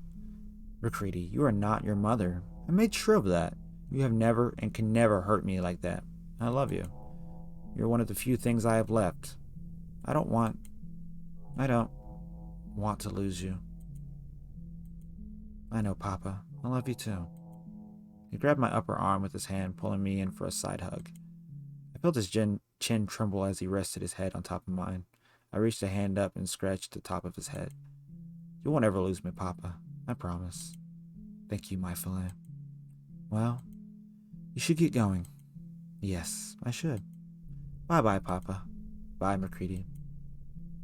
McCready, you are not your mother. I made sure of that. You have never and can never hurt me like that. I love you. You're one of the few things I have left. I don't want to lose you. I know, Papa. I love you too. He grabbed my upper arm with his hand, pulling me in for a side hug. I felt his chin tremble as he rested his head on top of mine. I reached a hand up and scratched the top of his head. You won't ever lose me, Papa. I promise. Thank you, my filet. Well, you should get going. Yes, I should. Bye-bye, Papa. Bye, McCready.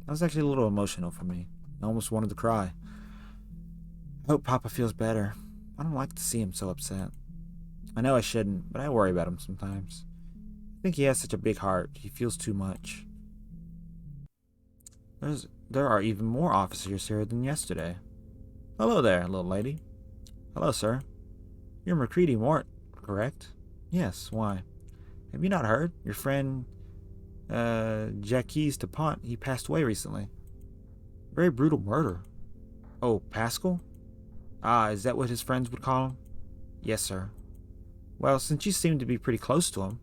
That was actually a little emotional for me. I almost wanted to cry. I hope Papa feels better. I don't like to see him so upset. I know I shouldn't, but I worry about him sometimes. I think he has such a big heart. He feels too much. There are even more officers here than yesterday. Hello there, little lady. Hello, sir. You're McCready Mort, correct? Yes, why? Have you not heard? Your friend, Jacques Dupont, he passed away recently. Very brutal murder. Oh, Pascal? Ah, is that what his friends would call him? Yes, sir. Well, since you seem to be pretty close to him,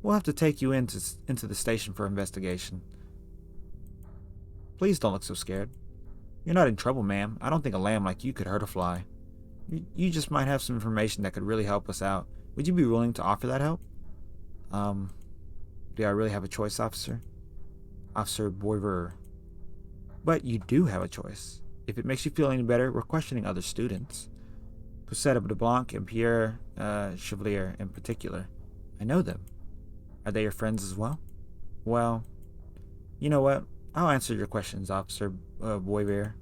we'll have to take you into the station for investigation. Please don't look so scared. You're not in trouble, ma'am. I don't think a lamb like you could hurt a fly. You just might have some information that could really help us out. Would you be willing to offer that help? Do I really have a choice, officer? Officer Boiver. But you do have a choice. If it makes you feel any better, we're questioning other students. Cosette de Blanc and Pierre Chevalier in particular. I know them. Are they your friends as well? Well, you know what? I'll answer your questions, Officer Boiver.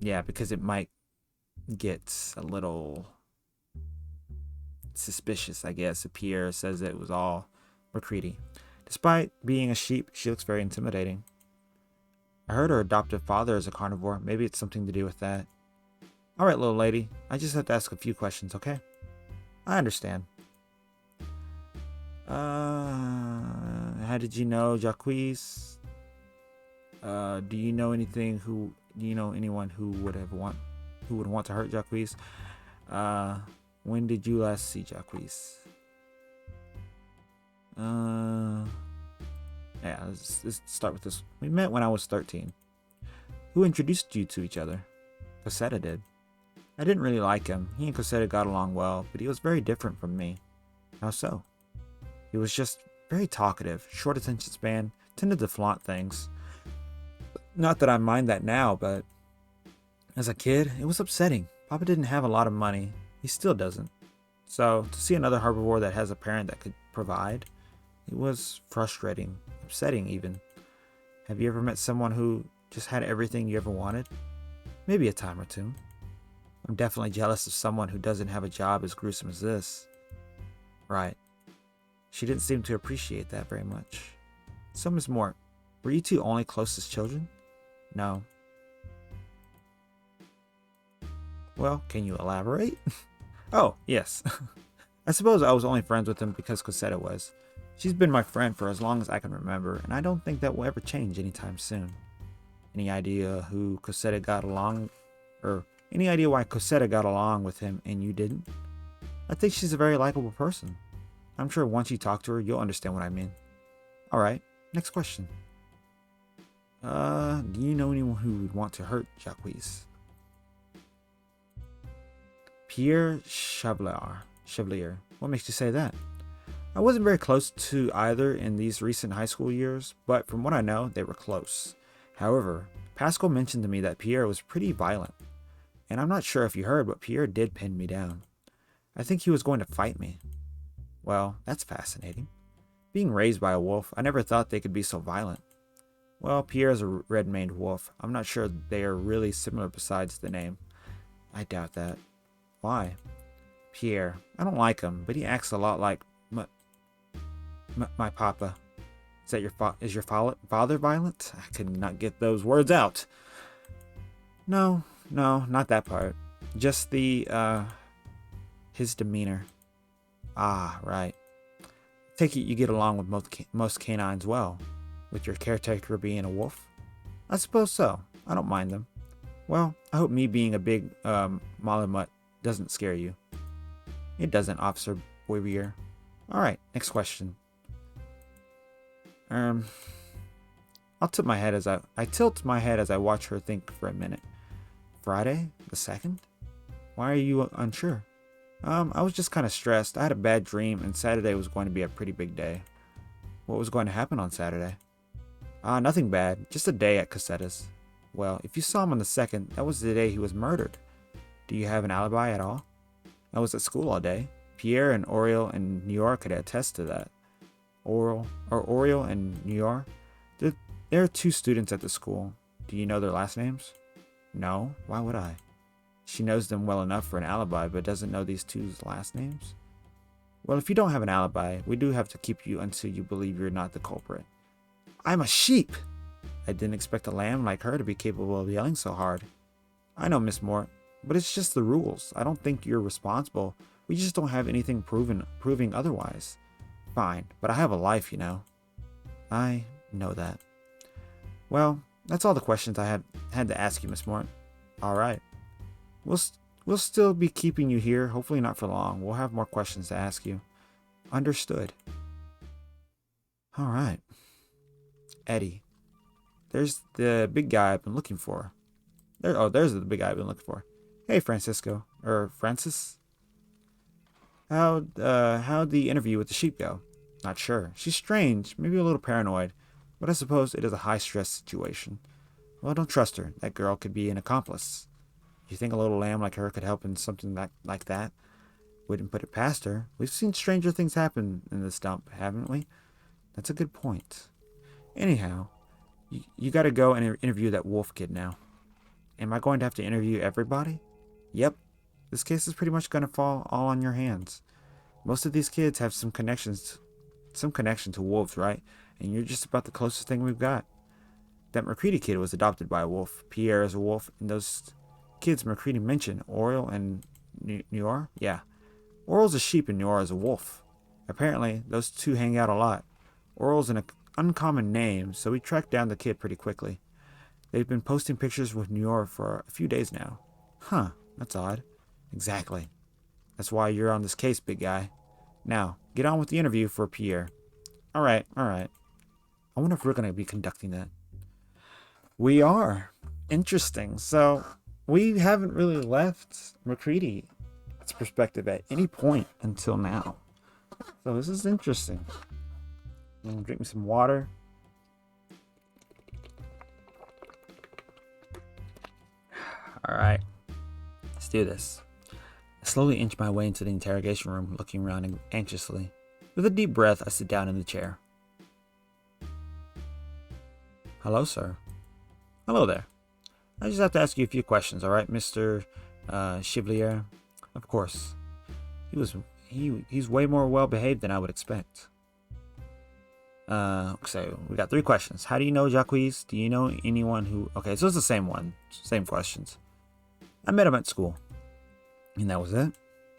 Yeah, because it might get a little suspicious, I guess, if Pierre says that it was all Macready. Despite being a sheep, she looks very intimidating. I heard her adoptive father is a carnivore. Maybe it's something to do with that. Alright, little lady. I just have to ask a few questions, okay? I understand. How did you know Jacques? Do you know anyone who would want to hurt Jacques? When did you last see Jacques? Yeah, let's start with this. We met when I was 13. Who introduced you to each other? Cosetta did. I didn't really like him. He and Cosetta got along well, but he was very different from me. How so? He was just very talkative, short attention span, tended to flaunt things. Not that I mind that now, but as a kid, it was upsetting. Papa didn't have a lot of money. He still doesn't. So, to see another herbivore that has a parent that could provide, it was frustrating, upsetting even. Have you ever met someone who just had everything you ever wanted? Maybe a time or two. I'm definitely jealous of someone who doesn't have a job as gruesome as this. Right. She didn't seem to appreciate that very much. So, Miss Mort, were you two only close as children? No. Well, can you elaborate? Oh, yes. I suppose I was only friends with him because Cosetta was. She's been my friend for as long as I can remember, and I don't think that will ever change anytime soon. Any idea who Cosetta got along, or any idea why Cosetta got along with him and you didn't? I think she's a very likable person. I'm sure once you talk to her, you'll understand what I mean. Alright, next question. Do you know anyone who would want to hurt Jacques? Pierre Chevalier. What makes you say that? I wasn't very close to either in these recent high school years, but from what I know, they were close. However, Pascal mentioned to me that Pierre was pretty violent. And I'm not sure if you heard, but Pierre did pin me down. I think he was going to fight me. Well, that's fascinating. Being raised by a wolf, I never thought they could be so violent. Well, Pierre is a red-maned wolf. I'm not sure they are really similar besides the name. I doubt that. Why? Pierre. I don't like him, but he acts a lot like my papa. Is that your father violent? I could not get those words out. No, not that part. Just his demeanor. Ah, right. Take it you get along with most canines well, with your caretaker being a wolf? I suppose so. I don't mind them. Well, I hope me being a big Malamut doesn't scare you. It doesn't, Officer Boivier. Alright, next question. I tilt my head as I watch her think for a minute. Friday? The 2nd? Why are you unsure? I was just kind of stressed. I had a bad dream, and Saturday was going to be a pretty big day. What was going to happen on Saturday? Nothing bad. Just a day at Cosetta's. Well, if you saw him on the 2nd, that was the day he was murdered. Do you have an alibi at all? I was at school all day. Pierre and Oriel and Nior could attest to that. Oriel and Nior? There are 2 students at the school. Do you know their last names? No. Why would I? She knows them well enough for an alibi, but doesn't know these 2's last names? Well, if you don't have an alibi, we do have to keep you until you believe you're not the culprit. I'm a sheep! I didn't expect a lamb like her to be capable of yelling so hard. I know, Miss Mort, but it's just the rules. I don't think you're responsible. We just don't have anything proving otherwise. Fine, but I have a life, you know. I know that. Well, that's all the questions I had to ask you, Miss Mort. Alright. We'll still be keeping you here, hopefully not for long. We'll have more questions to ask you. Understood. Alright. Eddie. There's the big guy I've been looking for. There's the big guy I've been looking for. Hey, Francisco. Or Francis? How'd the interview with the sheep go? Not sure. She's strange, maybe a little paranoid, but I suppose it is a high-stress situation. Well, don't trust her. That girl could be an accomplice. You think a little lamb like her could help in something like that? Wouldn't put it past her. We've seen stranger things happen in this dump, haven't we? That's a good point. Anyhow, you gotta go and interview that wolf kid now. Am I going to have to interview everybody? Yep. This case is pretty much gonna fall all on your hands. Most of these kids have some connection to wolves, right? And you're just about the closest thing we've got. That McCready kid was adopted by a wolf. Pierre is a wolf, and those kids McCready mentioned, Oriole and Noir? Yeah. Oriole's a sheep and Noir is a wolf. Apparently, those two hang out a lot. Oriole's an uncommon name, so we tracked down the kid pretty quickly. They've been posting pictures with Noir for a few days now. Huh, that's odd. Exactly. That's why you're on this case, big guy. Now, get on with the interview for Pierre. Alright. I wonder if we're going to be conducting that. We are. Interesting. So, we haven't really left McCready's perspective at any point until now. So, this is interesting. I'm going to drink me some water. Alright. Let's do this. I slowly inch my way into the interrogation room, looking around anxiously. With a deep breath, I sit down in the chair. Hello, sir. Hello there. I just have to ask you a few questions, alright, Mr. Chevalier? Of course. He's way more well-behaved than I would expect. So, we got 3 questions. How do you know Jacques? Do you know anyone who... Okay, so it's the same one. Same questions. I met him at school. And that was it?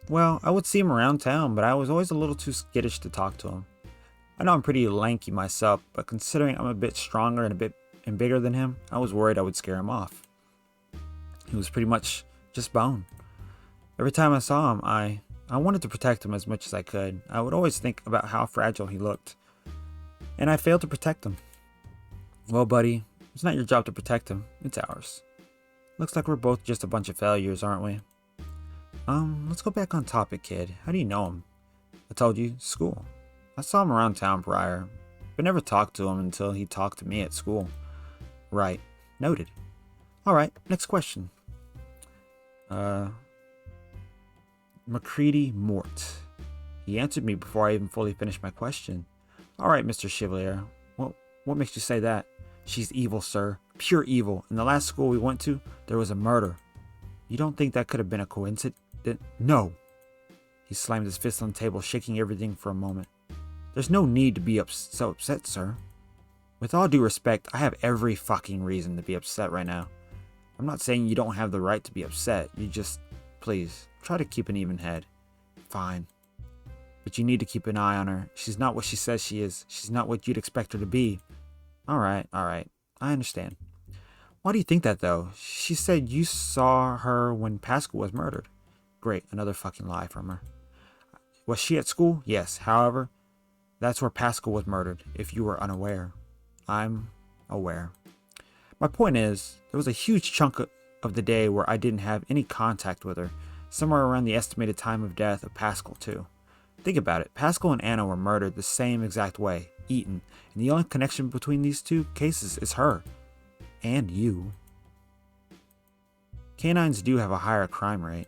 Well, I would see him around town, but I was always a little too skittish to talk to him. I know I'm pretty lanky myself, but considering I'm a bit stronger and bigger than him, I was worried I would scare him off. He was pretty much just bone. Every time I saw him, I wanted to protect him as much as I could. I would always think about how fragile he looked. And I failed to protect him. Well, buddy, it's not your job to protect him. It's ours. Looks like we're both just a bunch of failures, aren't we? Let's go back on topic, kid. How do you know him? I told you, school. I saw him around town prior, but never talked to him until he talked to me at school. Right. Noted. Alright, next question. McCready Mort. He answered me before I even fully finished my question. Alright, Mr. Chevalier. What makes you say that? She's evil, sir. Pure evil. In the last school we went to, there was a murder. You don't think that could have been a coincidence? No. He slammed his fist on the table, shaking everything for a moment. There's no need to be so upset, sir. With all due respect, I have every fucking reason to be upset right now. I'm not saying you don't have the right to be upset. You just, please, try to keep an even head. Fine. But you need to keep an eye on her. She's not what she says she is. She's not what you'd expect her to be. Alright. I understand. Why do you think that, though? She said you saw her when Pascal was murdered. Great, another fucking lie from her. Was she at school? Yes. However, that's where Pascal was murdered, if you were unaware. I'm aware. My point is, there was a huge chunk of the day where I didn't have any contact with her, somewhere around the estimated time of death of Pascal, too. Think about it. Pascal and Anna were murdered the same exact way, eaten, and the only connection between these two cases is her. And you. Canines do have a higher crime rate.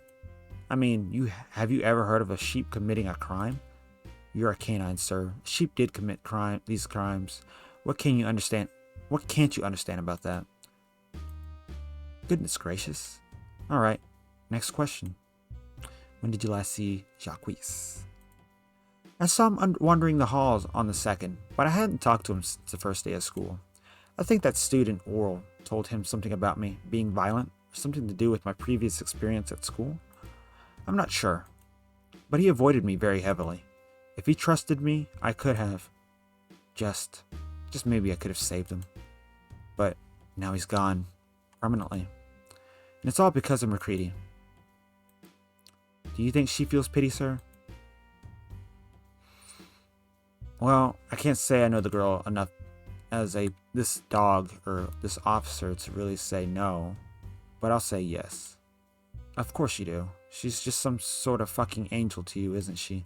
I mean, have you ever heard of a sheep committing a crime? You're a canine, sir. Sheep did commit these crimes. What can't you understand about that? Goodness gracious. Alright, next question. When did you last see Jacques? I saw him wandering the halls on the 2nd, but I hadn't talked to him since the first day of school. I think that student, Oral, told him something about me being violent, or something to do with my previous experience at school. I'm not sure, but he avoided me very heavily. If he trusted me, I could have. Just maybe I could have saved him. But now he's gone, permanently. And it's all because of McCready. Do you think she feels pity, sir? Well, I can't say I know the girl enough as this dog or this officer to really say no, but I'll say yes. Of course you do. She's just some sort of fucking angel to you, isn't she?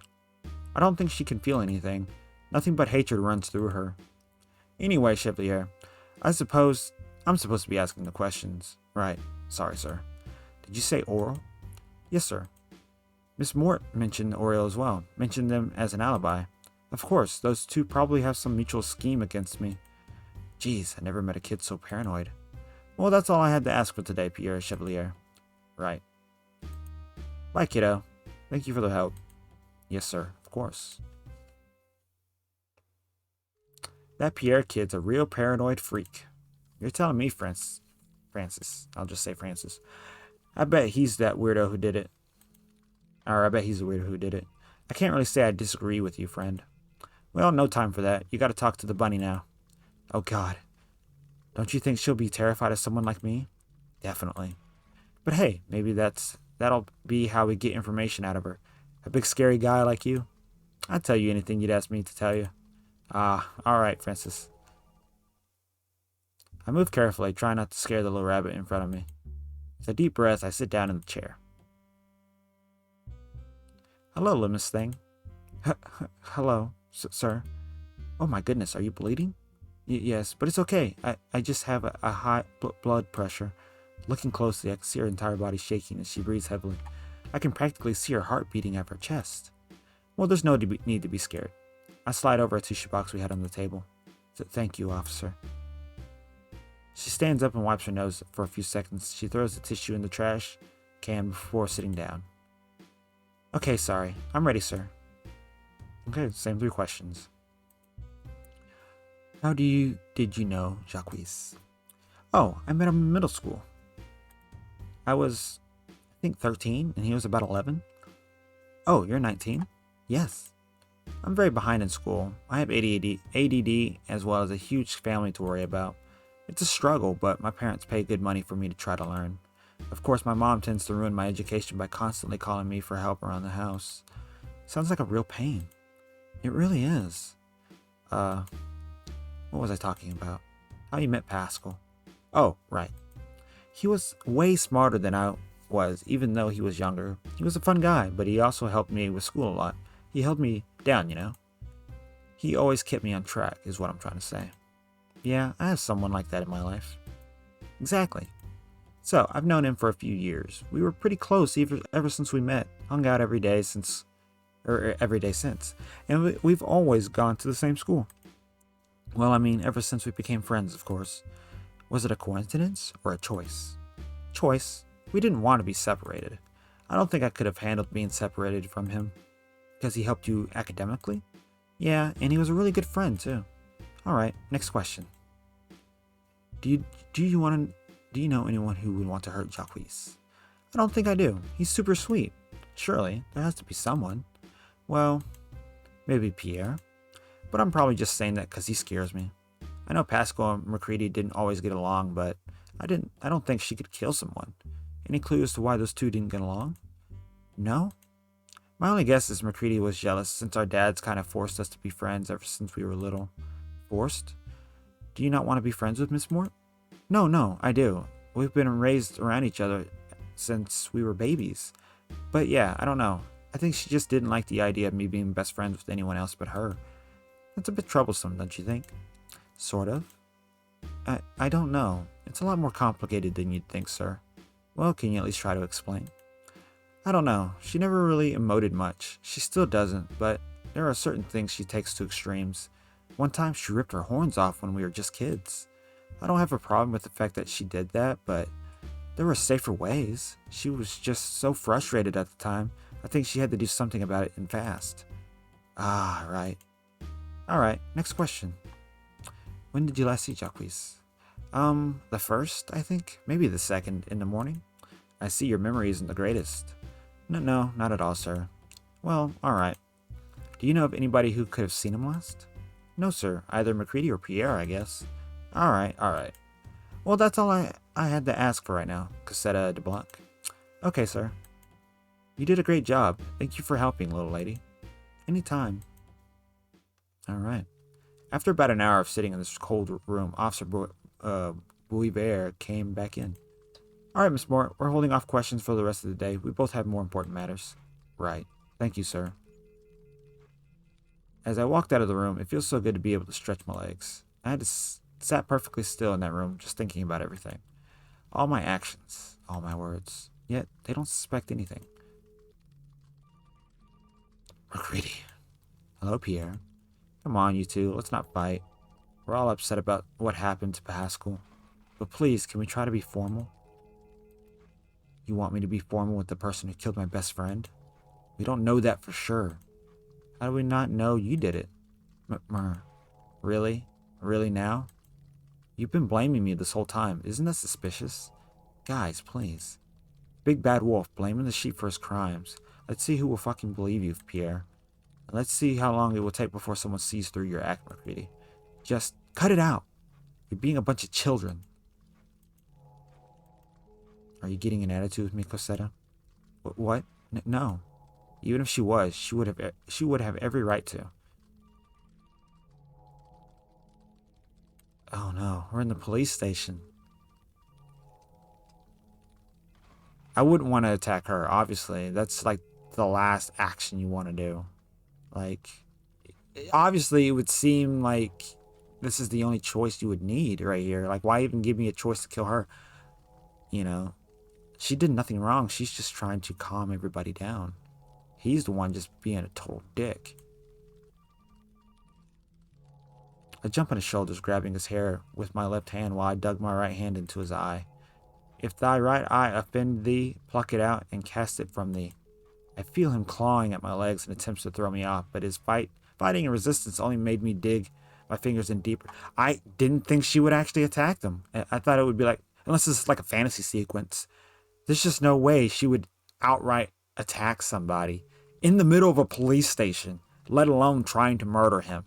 I don't think she can feel anything. Nothing but hatred runs through her. Anyway, Chevalier, I suppose I'm supposed to be asking the questions. Right. Sorry, sir. Did you say oral? Yes, sir. Miss Mort mentioned Oriel as well. Mentioned them as an alibi. Of course, those two probably have some mutual scheme against me. Jeez, I never met a kid so paranoid. Well, that's all I had to ask for today, Pierre Chevalier. Right. Bye, kiddo. Thank you for the help. Yes, sir. Of course. That Pierre kid's a real paranoid freak. You're telling me, Francis. I'll just say Francis. I bet he's that weirdo who did it. Or I bet he's the weirdo who did it. I can't really say I disagree with you, friend. Well, no time for that. You gotta talk to the bunny now. Oh, God. Don't you think she'll be terrified of someone like me? Definitely. But hey, maybe that'll be how we get information out of her. A big scary guy like you? I'd tell you anything you'd ask me to tell you. Ah, alright, Francis. I move carefully, trying not to scare the little rabbit in front of me. With a deep breath, I sit down in the chair. Hello, little Miss Thing. Hello, sir. Oh my goodness, are you bleeding? Yes, but it's okay. I just have a high blood pressure. Looking closely, I can see her entire body shaking as she breathes heavily. I can practically see her heart beating at her chest. Well, there's no need to be scared. I slide over a tissue box we had on the table. Thank you, officer. She stands up and wipes her nose for a few seconds. She throws the tissue in the trash can before sitting down. Okay, sorry. I'm ready, sir. Okay, same 3 questions. How did you know Jacques? Oh, I met him in middle school. I was, I think, 13, and he was about 11. Oh, you're 19? Yes. I'm very behind in school. I have ADD as well as a huge family to worry about. It's a struggle, but my parents pay good money for me to try to learn. Of course, my mom tends to ruin my education by constantly calling me for help around the house. Sounds like a real pain. It really is. What was I talking about? How you met Pascal. Oh, right. He was way smarter than I was, even though he was younger. He was a fun guy, but he also helped me with school a lot. He held me down, you know? He always kept me on track, is what I'm trying to say. Yeah, I have someone like that in my life. Exactly. So, I've known him for a few years. We were pretty close ever since we met. Hung out every day since. And we've always gone to the same school. Well, I mean, ever since we became friends, of course. Was it a coincidence or a choice? Choice. We didn't want to be separated. I don't think I could have handled being separated from him. Because he helped you academically? Yeah, and he was a really good friend, too. Alright, next question. Do you know anyone who would want to hurt Jacques? I don't think I do. He's super sweet. Surely, there has to be someone. Well, maybe Pierre. But I'm probably just saying that because he scares me. I know Pascal and Macready didn't always get along, but I don't think she could kill someone. Any clue as to why those two didn't get along? No? My only guess is Macready was jealous since our dads kind of forced us to be friends ever since we were little. Forced? Do you not want to be friends with Miss Mort? No, I do. We've been raised around each other since we were babies. But yeah, I don't know. I think she just didn't like the idea of me being best friends with anyone else but her. That's a bit troublesome, don't you think? Sort of. I don't know. It's a lot more complicated than you'd think, sir. Well, can you at least try to explain? I don't know. She never really emoted much. She still doesn't, but there are certain things she takes to extremes. One time she ripped her horns off when we were just kids. I don't have a problem with the fact that she did that, but there were safer ways. She was just so frustrated at the time. I think she had to do something about it and fast. Ah, right. Alright, next question. When did you last see Jacques? The first, I think. Maybe the second in the morning. I see your memory isn't the greatest. No, not at all, sir. Well, alright. Do you know of anybody who could have seen him last? No, sir. Either Macready or Pierre, I guess. Alright. Well, that's all I had to ask for right now, Cassetta de Blanc. Okay, sir. You did a great job. Thank you for helping, little lady. Anytime. Alright. After about an hour of sitting in this cold room, Officer Bouiver came back in. Alright, Miss Moore, we're holding off questions for the rest of the day. We both have more important matters. Right. Thank you, sir. As I walked out of the room, it feels so good to be able to stretch my legs. I had to sat perfectly still in that room, just thinking about everything. All my actions, all my words. Yet, they don't suspect anything. MacCready. Hello, Pierre. Come on, you two, let's not fight. We're all upset about what happened to Pascal. But please, can we try to be formal? You want me to be formal with the person who killed my best friend? We don't know that for sure. How do we not know you did it? Really? Really now? You've been blaming me this whole time. Isn't that suspicious? Guys, please. Big bad wolf blaming the sheep for his crimes. Let's see who will fucking believe you, Pierre. And let's see how long it will take before someone sees through your act, MacCready. Just cut it out. You're being a bunch of children. Are you getting an attitude with me, Cosetta? What? No. Even if she was, she would have every right to. Oh no, we're in the police station. I wouldn't want to attack her, obviously. That's like the last action you want to do. Like, obviously it would seem like this is the only choice you would need right here. Like, why even give me a choice to kill her? You know, she did nothing wrong. She's just trying to calm everybody down. He's the one just being a total dick. I jump on his shoulders, grabbing his hair with my left hand while I dug my right hand into his eye. If thy right eye offend thee, pluck it out and cast it from thee. I feel him clawing at my legs in attempts to throw me off, but his fighting and resistance only made me dig my fingers in deeper. I didn't think she would actually attack them. I thought it would be like, unless it's like a fantasy sequence, there's just no way she would outright attack somebody in the middle of a police station, let alone trying to murder him.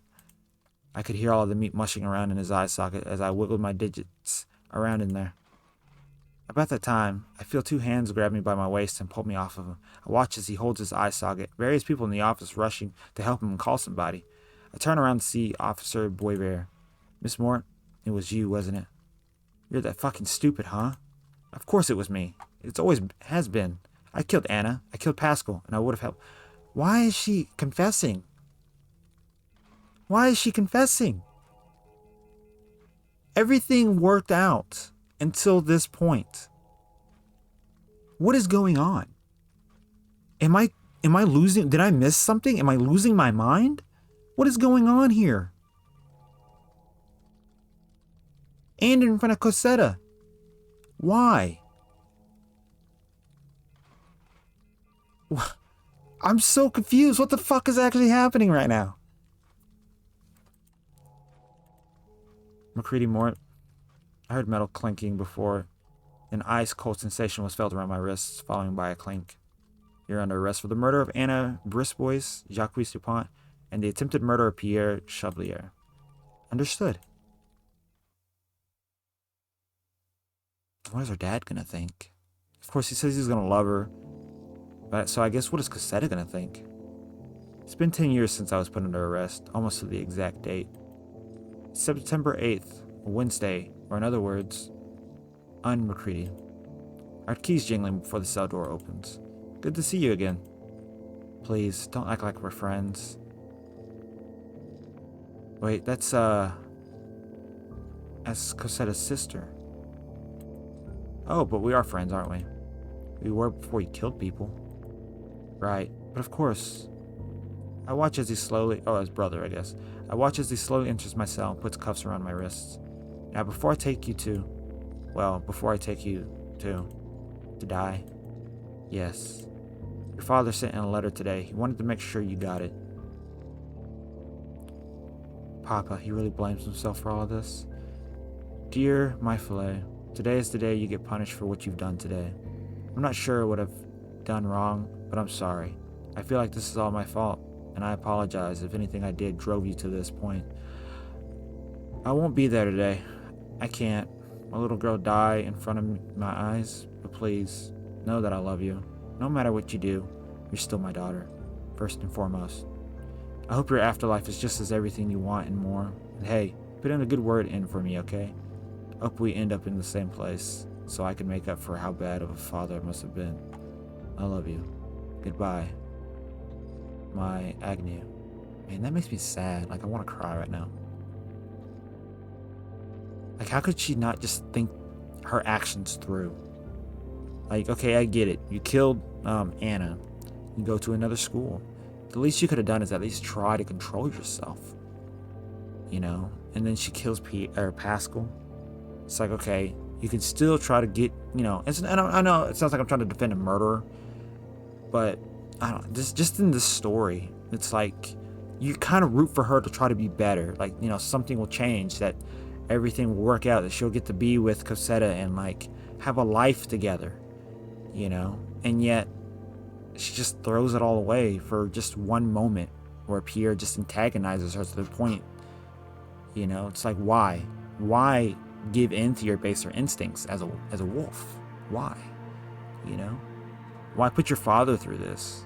I could hear all of the meat mushing around in his eye socket as I wiggled my digits around in there. About that time, I feel two hands grab me by my waist and pull me off of him. I watch as he holds his eye socket, various people in the office rushing to help him and call somebody. I turn around to see Officer Boisvert. Miss Moore, it was you, wasn't it? You're that fucking stupid, huh? Of course it was me. It's always has been. I killed Anna. I killed Pascal, and I would have helped. Why is she confessing? Why is she confessing? Everything worked out until this point. What is going on? Am I losing? Did I miss something? Am I losing my mind? What is going on here? And in front of Cosetta. Why? I'm so confused. What the fuck is actually happening right now? MacCready Mort. I heard metal clinking before. An ice-cold sensation was felt around my wrists, following by a clink. You're under arrest for the murder of Anna Brisbois, Jacques Dupont, and the attempted murder of Pierre Chevalier. Understood. What is her dad gonna think? Of course, he says he's gonna love her. But so I guess what is Cosetta gonna think? It's been 10 years since I was put under arrest, almost to the exact date. September 8th, a Wednesday, or in other words, MacCready. Our keys jingling before the cell door opens. Good to see you again. Please, don't act like we're friends. Wait, that's Cosetta's sister. Oh, but we are friends, aren't we? We were before you killed people. Right, but of course. I watch as he slowly, his brother, I guess. I watch as he slowly enters my cell and puts cuffs around my wrists. Now, before I take you to die, yes. Your father sent in a letter today. He wanted to make sure you got it. Papa, he really blames himself for all of this. Dear my filet, today is the day you get punished for what you've done today. I'm not sure what I've done wrong, but I'm sorry. I feel like this is all my fault, and I apologize if anything I did drove you to this point. I won't be there today. I can't. My little girl died in front of my eyes, but please, know that I love you. No matter what you do, you're still my daughter, first and foremost. I hope your afterlife is just as everything you want and more. And hey, put in a good word in for me, okay? Hope we end up in the same place. so I can make up for how bad of a father I must have been. I love you. Goodbye. My Agnew. Man, that makes me sad. Like, I want to cry right now. Like, how could she not just think her actions through? Like, okay, I get it. You killed Anna. You go to another school. The least you could have done is at least try to control yourself. You know? And then she kills Pascal. It's like, okay, you can still try to get, you know, I know it sounds like I'm trying to defend a murderer, but I don't, just in this story, it's like you kind of root for her to try to be better. Like, you know, something will change, that everything will work out, that she'll get to be with Cosetta and like have a life together, you know? And yet she just throws it all away for just one moment where Pierre just antagonizes her to the point, you know? It's like, why give in to your baser instincts as a wolf? Why? You know? Why put your father through this?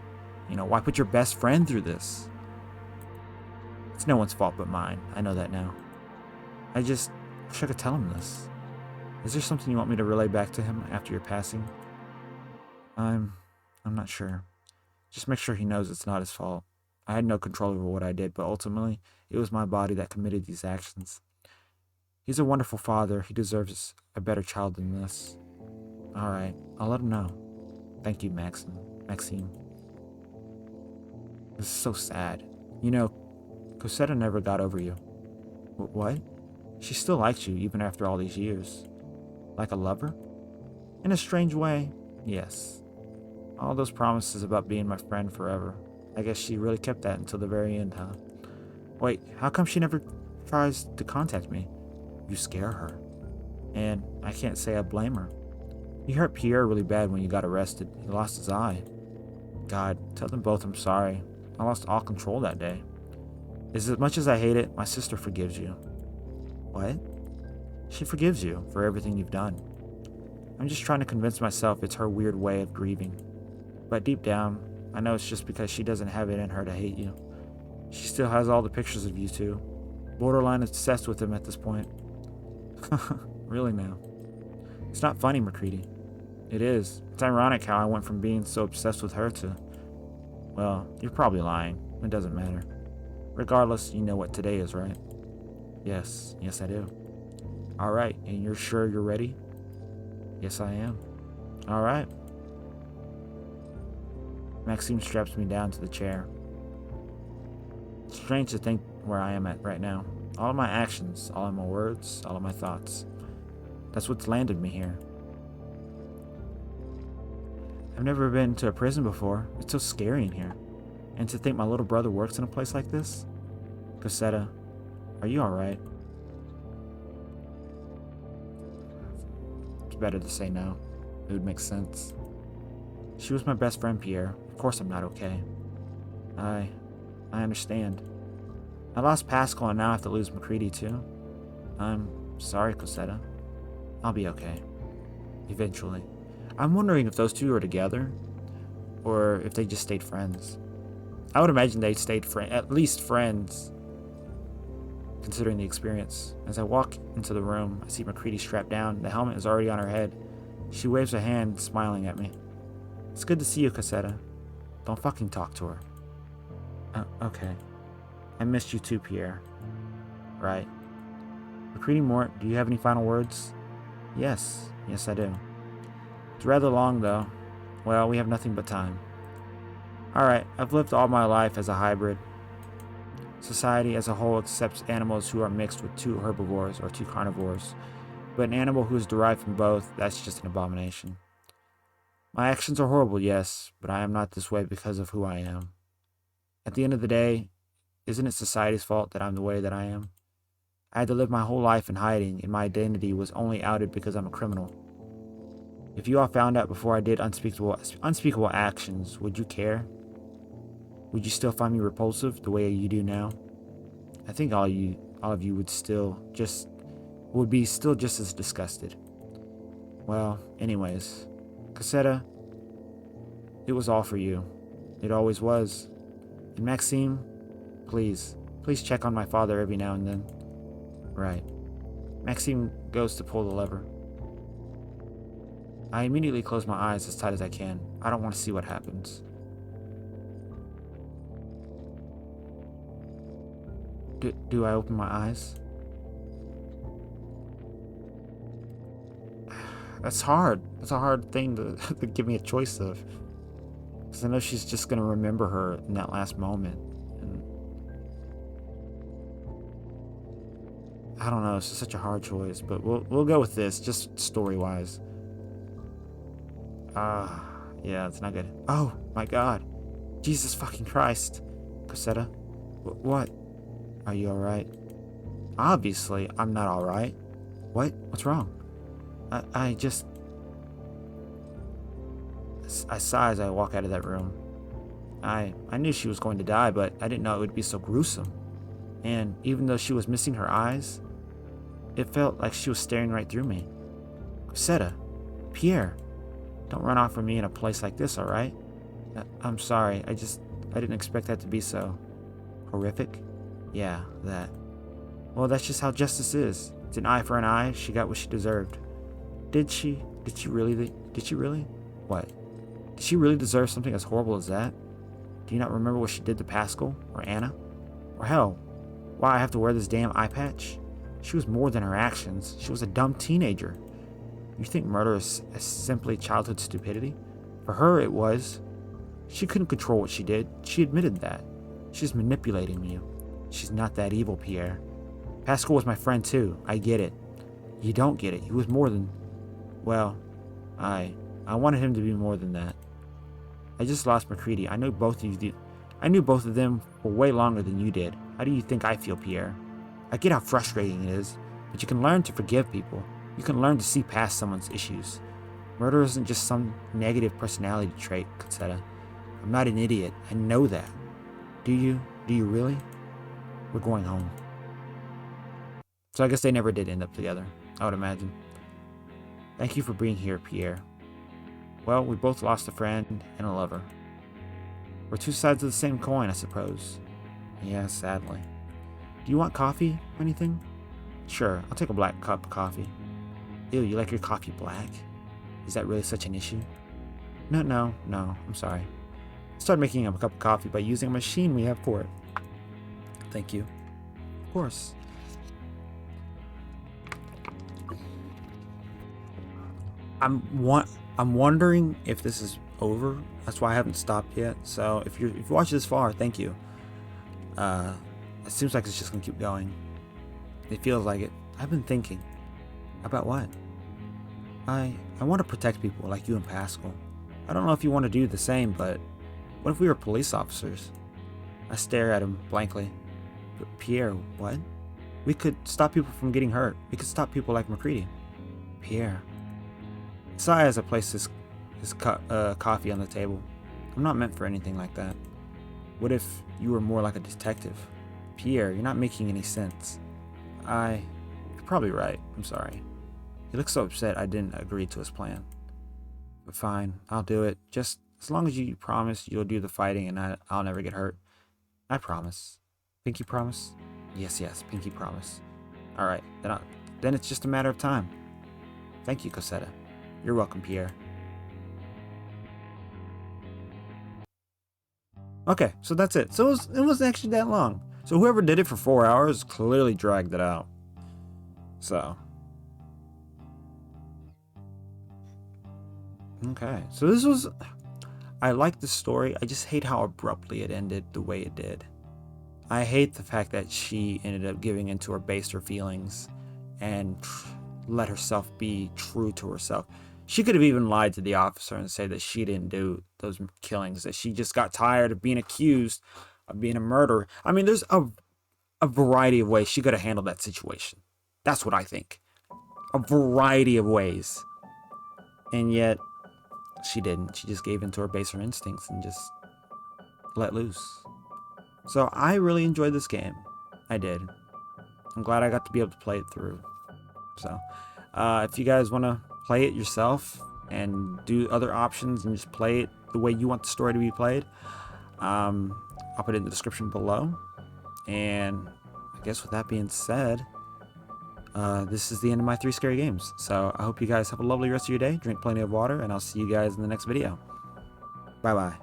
You know, why put your best friend through this? It's no one's fault but mine. I know that now. I just wish I could tell him this. Is there something you want me to relay back to him after your passing? I'm not sure. Just make sure he knows it's not his fault. I had no control over what I did, but ultimately, it was my body that committed these actions. He's a wonderful father. He deserves a better child than this. Alright, I'll let him know. Thank you, Maxime. This is so sad. You know, Cosetta never got over you. What? She still likes you, even after all these years. Like a lover? In a strange way, yes. All those promises about being my friend forever. I guess she really kept that until the very end, huh? Wait, how come she never tries to contact me? You scare her. And I can't say I blame her. You hurt Pierre really bad when you got arrested. He lost his eye. God, tell them both I'm sorry. I lost all control that day. As much as I hate it, my sister forgives you. What? She forgives you for everything you've done. I'm just trying to convince myself it's her weird way of grieving. But deep down, I know it's just because she doesn't have it in her to hate you. She still has all the pictures of you two. Borderline obsessed with them at this point. Really now. It's not funny, MacCready. It is. It's ironic how I went from being so obsessed with her to... Well, you're probably lying. It doesn't matter. Regardless, you know what today is, right? Yes I do. Alright, and you're sure you're ready? Yes, I am. Alright. Maxime straps me down to the chair. It's strange to think where I am at right now. All of my actions, all of my words, all of my thoughts. That's what's landed me here. I've never been to a prison before. It's so scary in here. And to think my little brother works in a place like this? Cosetta, are you alright? It's better to say no. It would make sense. She was my best friend, Pierre. Of course I'm not okay. I understand. I lost Pascal and now I have to lose MacCready too. I'm sorry, Cosetta. I'll be okay. Eventually. I'm wondering if those two are together, or if they just stayed friends. I would imagine they stayed at least friends, considering the experience. As I walk into the room, I see MacCready strapped down. The helmet is already on her head. She waves a hand, smiling at me. It's good to see you, Cosetta. Don't fucking talk to her. Okay. I missed you too, Pierre. Right. MacCready Mort, do you have any final words? Yes I do. It's rather long, though. Well, we have nothing but time. Alright, I've lived all my life as a hybrid. Society as a whole accepts animals who are mixed with two herbivores or two carnivores, but an animal who is derived from both, that's just an abomination. My actions are horrible, yes, but I am not this way because of who I am. At the end of the day, isn't it society's fault that I'm the way that I am? I had to live my whole life in hiding, and my identity was only outed because I'm a criminal. If you all found out before I did unspeakable actions, would you care? Would you still find me repulsive the way you do now? I think all of you would be still just as disgusted. Well, anyways, Cosetta, it was all for you. It always was. And Maxime, please check on my father every now and then. Right. Maxime goes to pull the lever. I immediately close my eyes as tight as I can. I don't want to see what happens. Do I open my eyes? That's hard. That's a hard thing to, to give me a choice of. Because I know she's just going to remember her in that last moment. And I don't know. It's just such a hard choice. But we'll go with this, just story-wise. Yeah, it's not good. Oh, my God. Jesus fucking Christ. Cosetta? What? Are you alright? Obviously, I'm not alright. What? What's wrong? I sigh as I walk out of that room. I knew she was going to die, but I didn't know it would be so gruesome. And even though she was missing her eyes, it felt like she was staring right through me. Cosetta, Pierre, don't run off from me in a place like this, alright? I'm sorry, I didn't expect that to be so horrific. Yeah, that. Well, that's just how justice is. It's an eye for an eye. She got what she deserved. Did she really? What? Did she really deserve something as horrible as that? Do you not remember what she did to Pascal? Or Anna? Or hell, why I have to wear this damn eye patch? She was more than her actions. She was a dumb teenager. You think murder is simply childhood stupidity? For her, it was. She couldn't control what she did. She admitted that. She's manipulating you. She's not that evil, Pierre. Pascal was my friend too. I get it. You don't get it. He was more than... Well, I wanted him to be more than that. I just lost MacCready. I knew both of them for way longer than you did. How do you think I feel, Pierre? I get how frustrating it is, but you can learn to forgive people. You can learn to see past someone's issues. Murder isn't just some negative personality trait, Cosetta. I'm not an idiot. I know that. Do you? Do you really? We're going home. So I guess they never did end up together, I would imagine. Thank you for being here, Pierre. Well, we both lost a friend and a lover. We're two sides of the same coin, I suppose. Yeah, sadly. Do you want coffee or anything? Sure, I'll take a black cup of coffee. Ew, you like your coffee black? Is that really such an issue? No, I'm sorry. Start making a cup of coffee by using a machine we have for it. Thank you. Of course. I'm wondering if this is over. That's why I haven't stopped yet. So if you watched this far, thank you. It seems like it's just gonna keep going. It feels like it. I've been thinking. About what? I want to protect people like you and Pascal. I don't know if you want to do the same, but what if we were police officers? I stare at him blankly. But Pierre, what? We could stop people from getting hurt. We could stop people like MacCready. Pierre. Sigh as I place his coffee on the table. I'm not meant for anything like that. What if you were more like a detective? Pierre, you're not making any sense. You're probably right. I'm sorry. He looks so upset I didn't agree to his plan. But fine, I'll do it. Just as long as you promise you'll do the fighting and I'll never get hurt. I promise. Pinky promise? Yes, pinky promise. Alright, then it's just a matter of time. Thank you, Cosetta. You're welcome, Pierre. Okay, so that's it. So it wasn't actually that long. So whoever did it for 4 hours clearly dragged it out. So. Okay, so this was... I like the story. I just hate how abruptly it ended the way it did. I hate the fact that she ended up giving into her baser feelings and let herself be true to herself. She could have even lied to the officer and said that she didn't do those killings, that she just got tired of being accused of being a murderer. I mean, there's a variety of ways she could have handled that situation. That's what I think. A variety of ways. And yet, she didn't. She just gave into her baser instincts and just let loose. So I really enjoyed this game. I did. I'm glad I got to be able to play it through. So, if you guys want to play it yourself and do other options and just play it the way you want the story to be played, I'll put it in the description below. And I guess with that being said, this is the end of my 3 scary games. So I hope you guys have a lovely rest of your day. Drink plenty of water, and I'll see you guys in the next video. Bye bye.